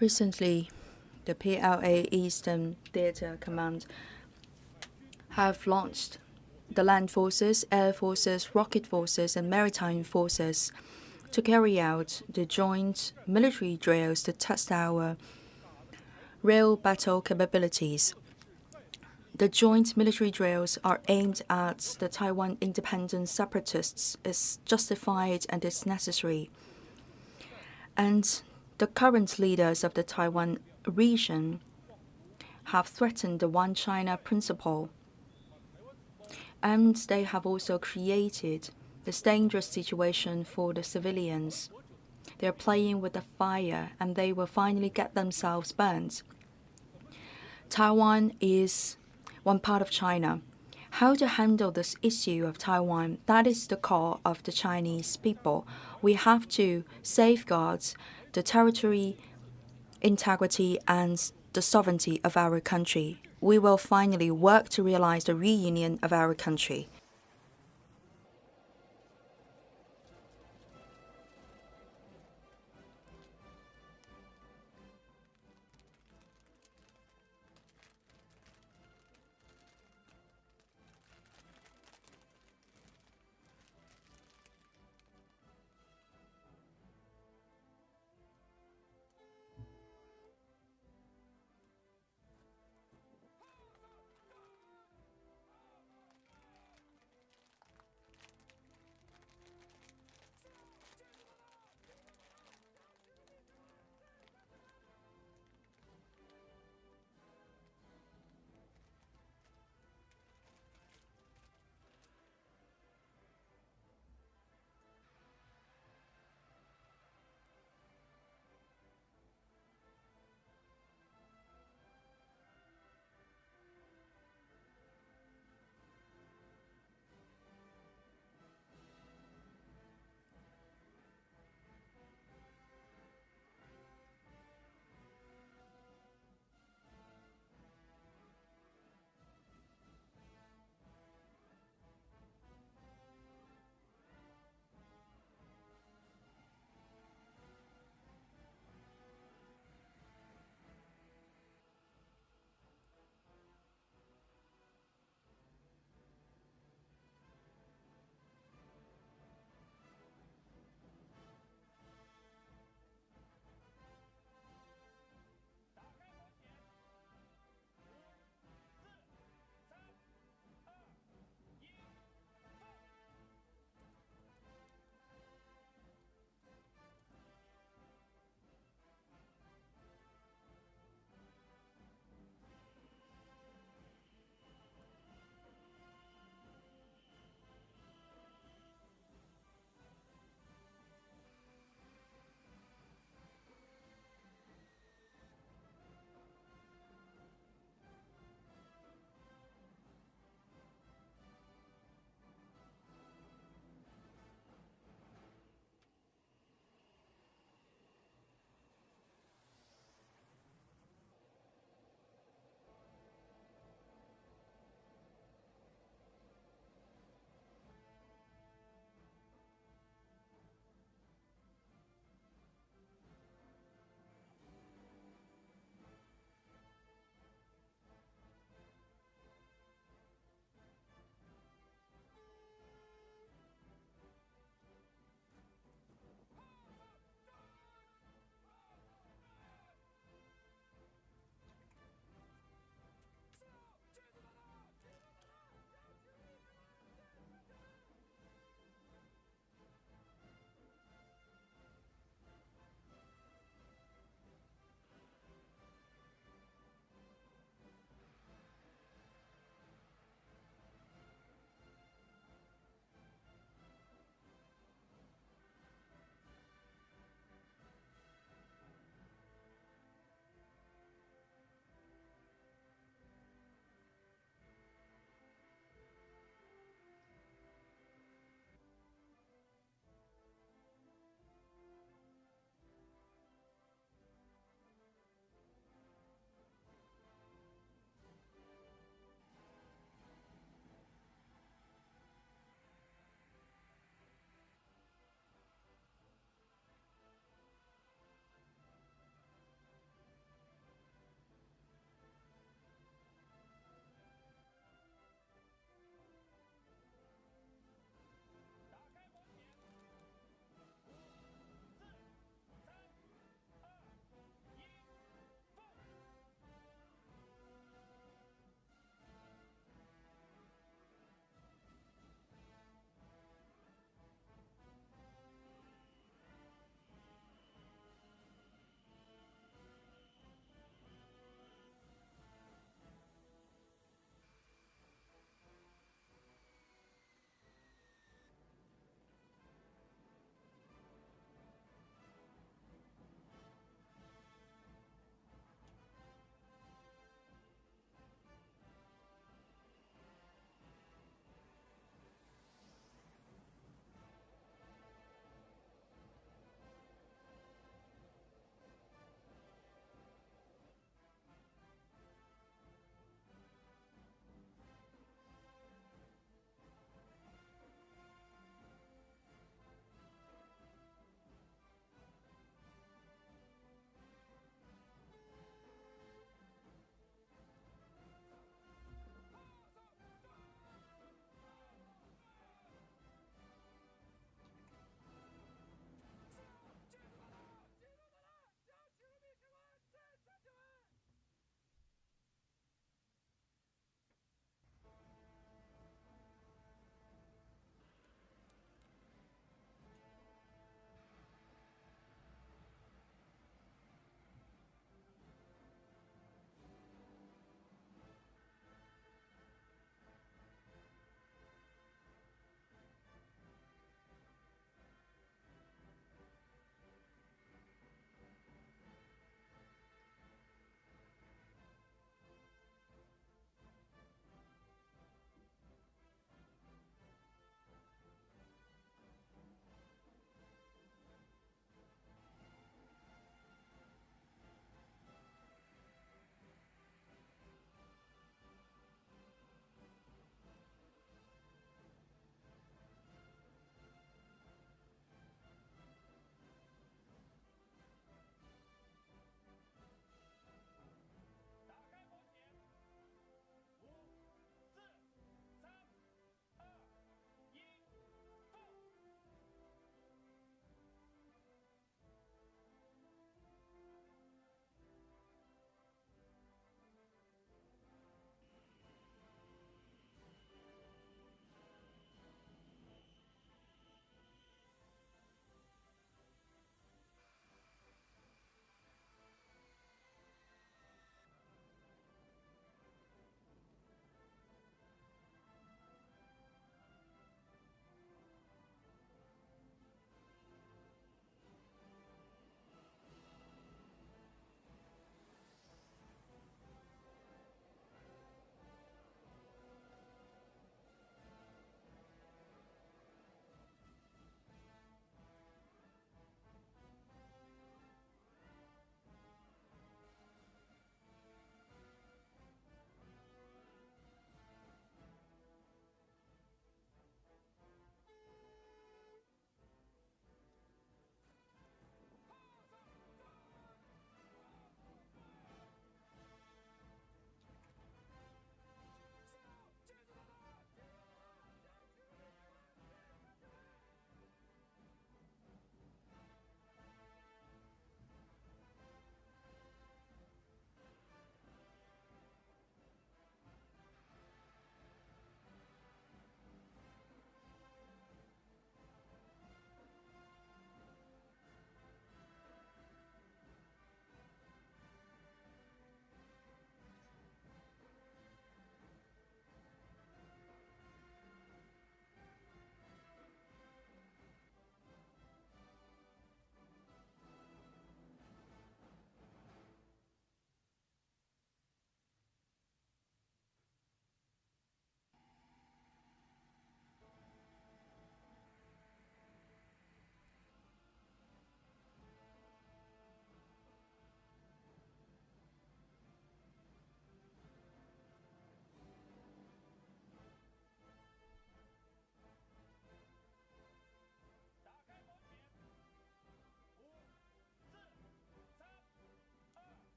Recently, the PLA Eastern Theater Command have launched the land forces, air forces, rocket forces, and maritime forces to carry out the joint military drills to test our real battle capabilities. The joint military drills are aimed at the Taiwan independent separatists, is justified and is necessary. And the current leaders of the Taiwan region have threatened the One China principle. And they have also created this dangerous situation for the civilians. They're playing with the fire and they will finally get themselves burned. Taiwan is one part of China. How to handle this issue of Taiwan, that is the call of the Chinese people. We have to safeguard the territory, integrity, and the sovereignty of our country. We will finally work to realize the reunion of our country.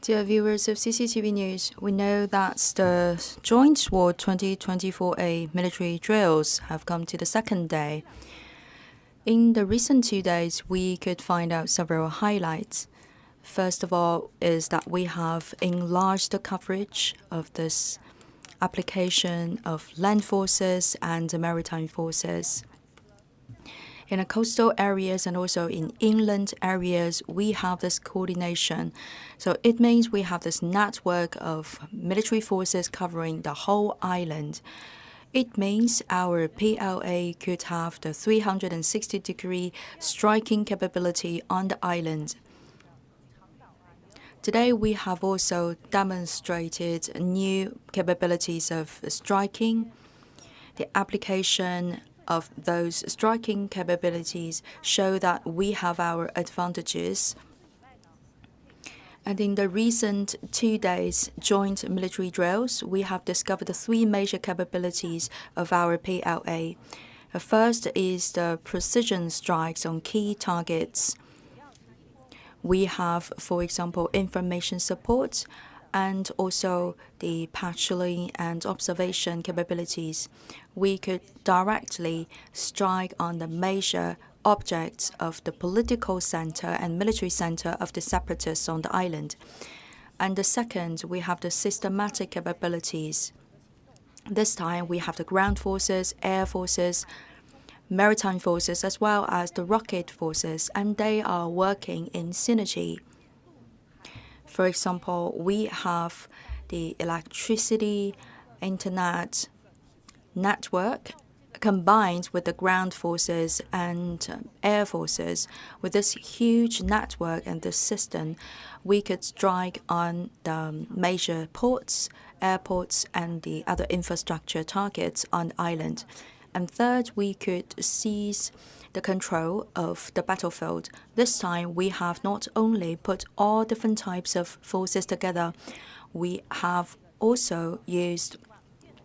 Dear viewers of CCTV News, we know that the Joint Sword-2024A military drills have come to the second day. In the recent 2 days, we could find out several highlights. First of all is that we have enlarged the coverage of this application of land forces and maritime forces. In the coastal areas and also in inland areas, we have this coordination. So it means we have this network of military forces covering the whole island. It means our PLA could have the 360-degree striking capability on the island. Today, we have also demonstrated new capabilities of striking. The application of those striking capabilities show that we have our advantages. And in the recent 2 days joint military drills, we have discovered the 3 major capabilities of our PLA. The first is the precision strikes on key targets. We have, for example, information support and also the patrolling and observation capabilities. We could directly strike on the major objects of the political center and military center of the separatists on the island. And the second, we have the systematic capabilities. This time, we have the ground forces, air forces, maritime forces, as well as the rocket forces, and they are working in synergy. For example, we have the electricity, internet network combined with the ground forces and air forces. With this huge network and this system, we could strike on the major ports, airports, and the other infrastructure targets on the island. And third, we could seize the control of the battlefield. This time, we have not only put all different types of forces together, we have also used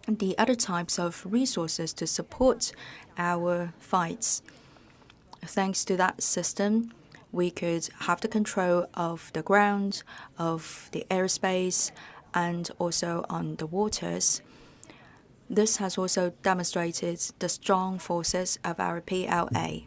the other types of resources to support our fights. Thanks to that system, we could have the control of the ground, of the airspace, and also on the waters. This has also demonstrated the strong forces of our PLA.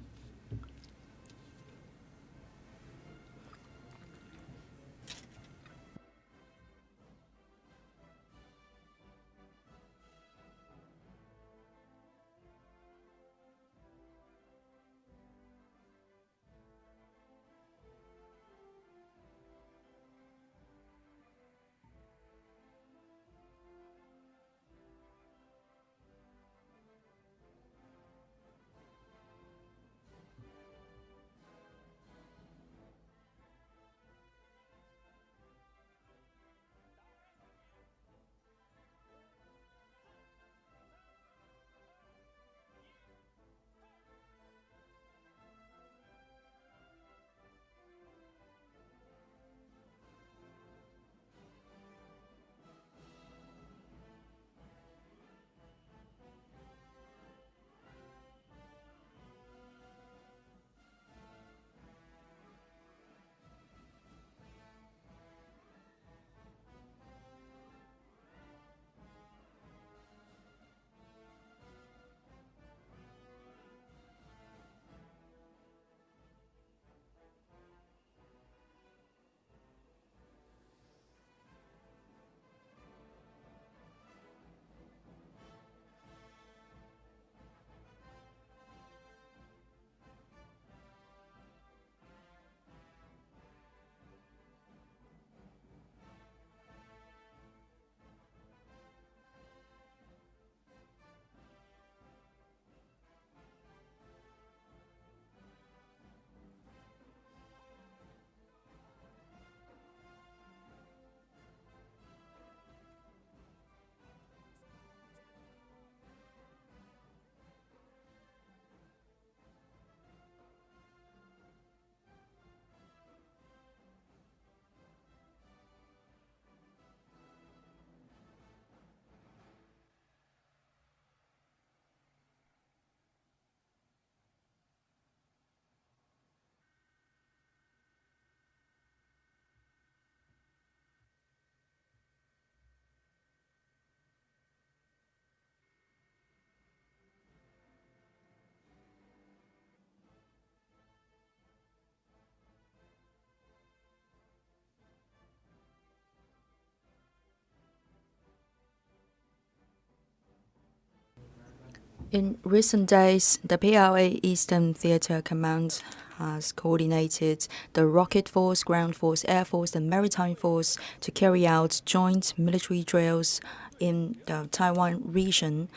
In recent days, the PLA Eastern Theater Command has coordinated the Rocket Force, Ground Force, Air Force, and Maritime Force to carry out joint military drills in the Taiwan region.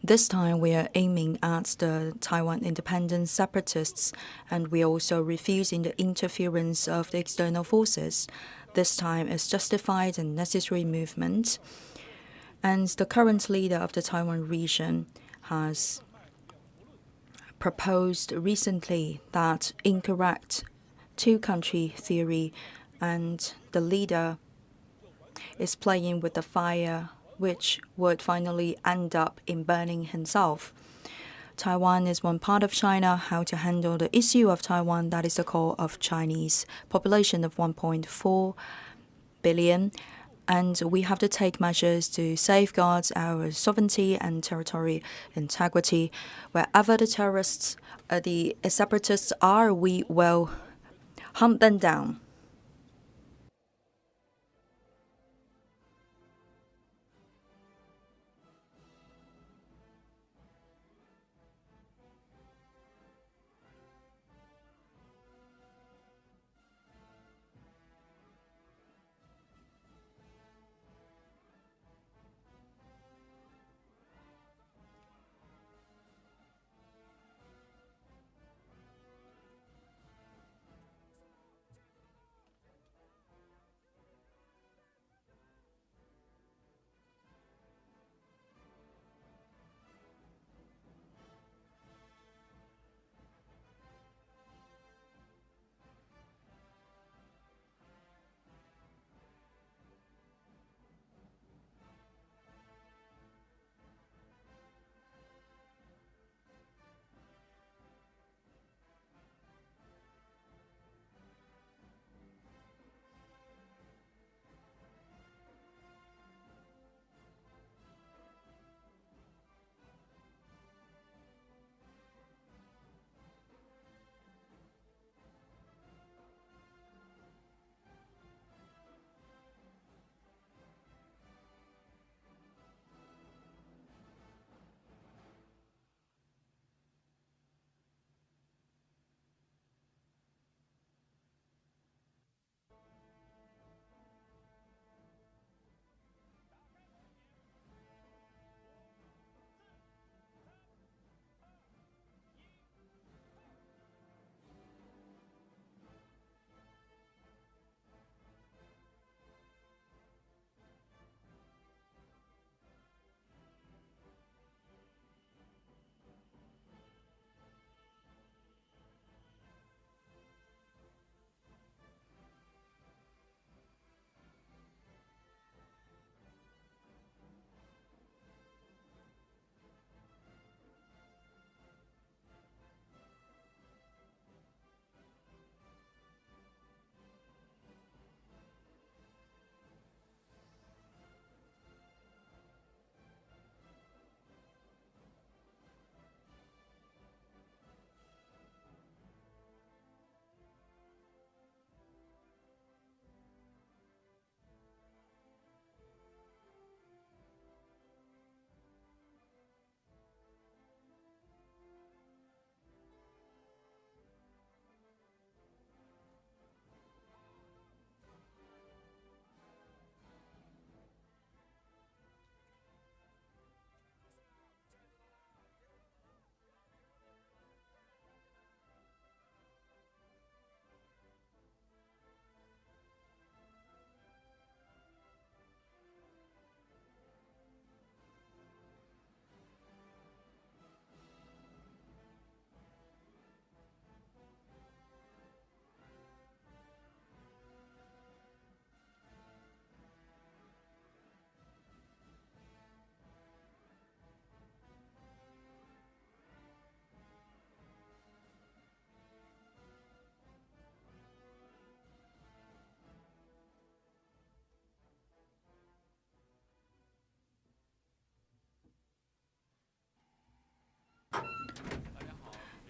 This time, we are aiming at the Taiwan independent separatists, and we are also refusing the interference of the external forces. This time is justified and necessary movement. And the current leader of the Taiwan region has proposed recently that incorrect two-country theory, and the leader is playing with the fire, which would finally end up in burning himself. Taiwan is one part of China. How to handle the issue of Taiwan, that is the call of Chinese population of 1.4 billion. And we have to take measures to safeguard our sovereignty and territorial integrity. Wherever the terrorists, the separatists are, we will hunt them down.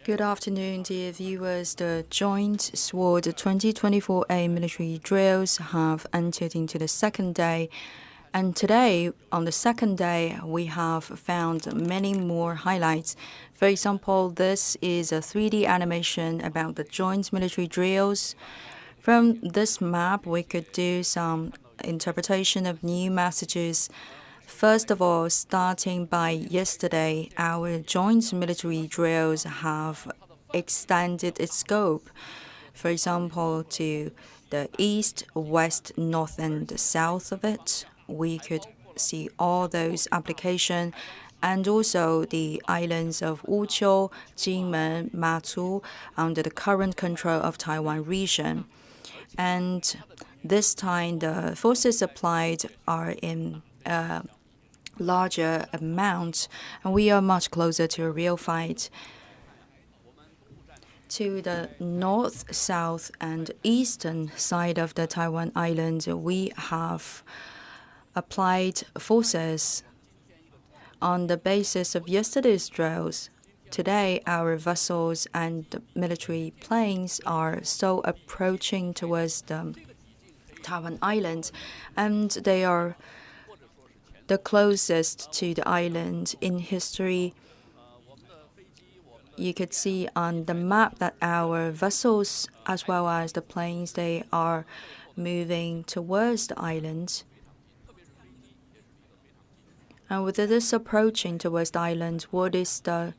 Good afternoon, dear viewers. The Joint Sword-2024A military drills have entered into the second day, And today, on the second day, we have found many more highlights. For example, this is a 3D animation about the joint military drills. From this map, we could do some interpretation of new messages. First of all, starting by yesterday, our joint military drills have extended its scope. For example, to the east, west, north, and south of it, we could see all those applications, and also the islands of Wuqiu, Jinmen, Matsu, under the current control of Taiwan region. And this time, the forces applied are in a larger amount, and we are much closer to a real fight. To the north, south, and eastern side of the Taiwan island, we have applied forces on the basis of yesterday's drills. Today, our vessels and military planes are still approaching towards the Taiwan island, and they are the closest to the island in history. You could see on the map that our vessels, as well as the planes, they are moving towards the island. And with this approaching towards the island, what is the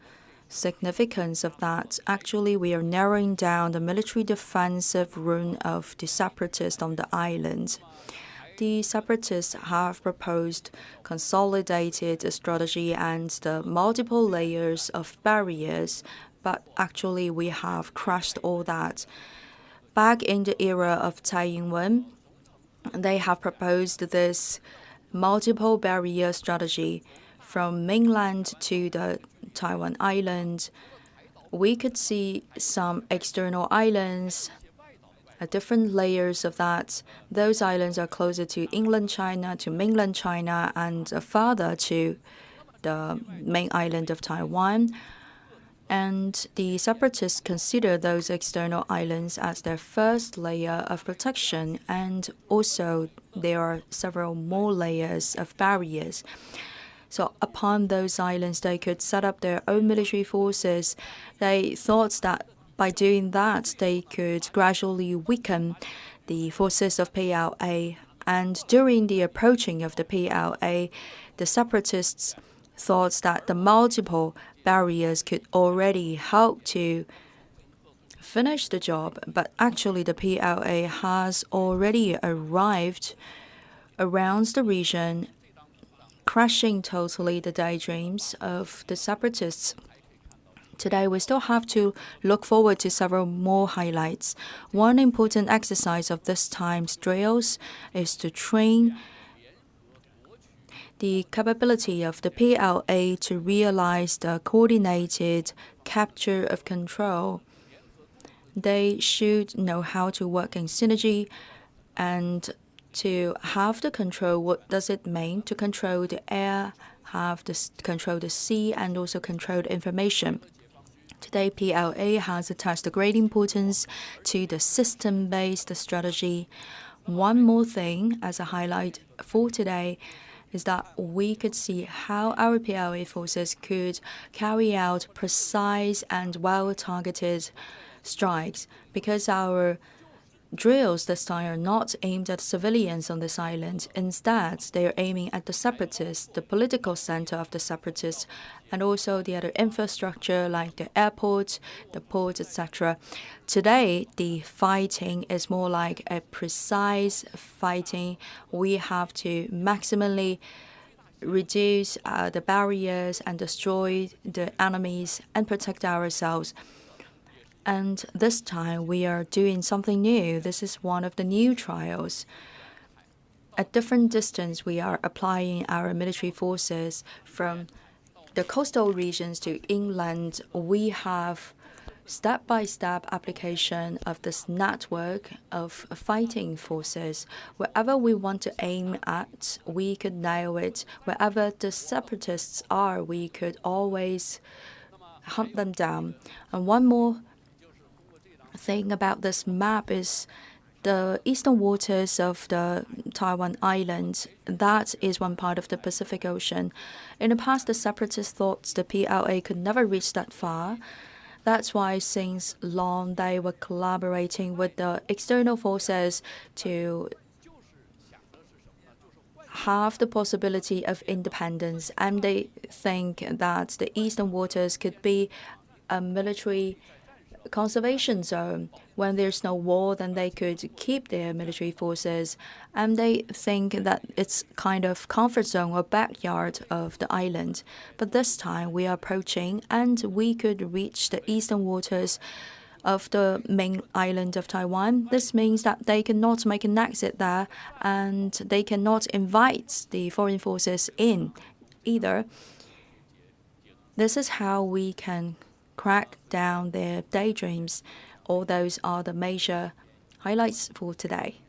significance of that? Actually, we are narrowing down the military defensive rune of the separatists on the island. The separatists have proposed consolidated strategy and the multiple layers of barriers, but actually we have crushed all that. Back in the era of Tsai Ing-wen, they have proposed this multiple barrier strategy from mainland to the Taiwan island. We could see some external islands, different layers of that. Those islands are closer to inland China, to mainland China, and farther to the main island of Taiwan. And the separatists consider those external islands as their first layer of protection, and also there are several more layers of barriers. So upon those islands, they could set up their own military forces. They thought that by doing that, they could gradually weaken the forces of PLA. And during the approaching of the PLA, the separatists thought that the multiple barriers could already help to finish the job. But actually, the PLA has already arrived around the region, crushing totally the daydreams of the separatists. Today, we still have to look forward to several more highlights. One important exercise of this time's drills is to train the capability of the PLA to realize the coordinated capture of control. They should know how to work in synergy and to have the control. What does it mean to control the air, control the sea, and also control the information? Today, PLA has attached great importance to the system-based strategy. One more thing as a highlight for today is that we could see how our PLA forces could carry out precise and well-targeted strikes, because our drills this time are not aimed at civilians on this island. Instead, they are aiming at the separatists, the political center of the separatists, and also the other infrastructure like the airport, the ports, etc. Today, the fighting is more like a precise fighting. We have to maximally reduce the barriers and destroy the enemies and protect ourselves. And this time, we are doing something new. This is one of the new trials. At different distance, we are applying our military forces from the coastal regions to inland. We have step-by-step application of this network of fighting forces. Wherever we want to aim at, we could nail it. Wherever the separatists are, we could always hunt them down. And one more thing about this map is The eastern waters of the Taiwan island, that is one part of the Pacific Ocean. In the past, the separatists thought the PLA could never reach that far. That's why since long they were collaborating with the external forces to have the possibility of independence, and they think that the eastern waters could be a military conservation zone. When there's no war, then they could keep their military forces, and they think that it's kind of comfort zone or backyard of the island. But this time we are approaching, and we could reach the eastern waters of the main island of Taiwan. This means that they cannot make an exit there, and they cannot invite the foreign forces in either. This is how we can crack down their daydreams. All those are the major highlights for today.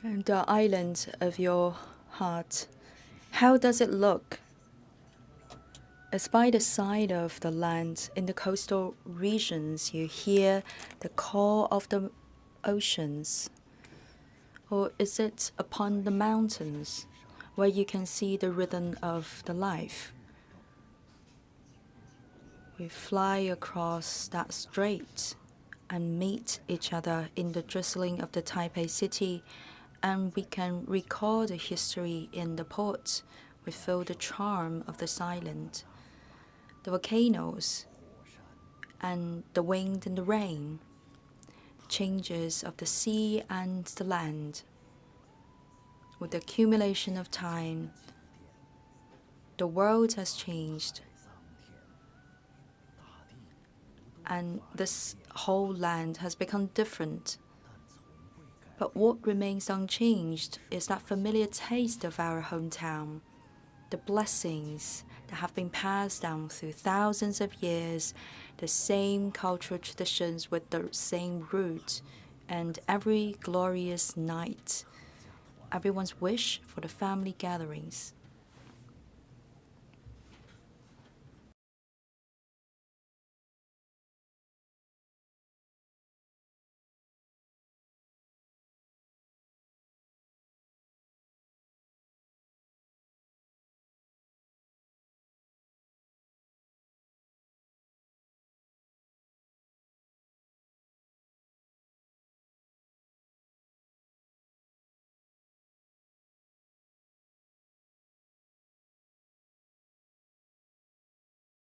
And the island of your heart, how does it look? As by the side of the land, in the coastal regions, you hear the call of the oceans. Or is it upon the mountains, where you can see the rhythm of the life? We fly across that strait and meet each other in the drizzling of the Taipei city, and we can recall the history in the port. We feel the charm of this island, the volcanoes, and the wind and the rain, changes of the sea and the land. With the accumulation of time, the world has changed, and this whole land has become different. But what remains unchanged is that familiar taste of our hometown, the blessings that have been passed down through thousands of years, the same cultural traditions with the same roots, and every glorious night, everyone's wish for the family gatherings.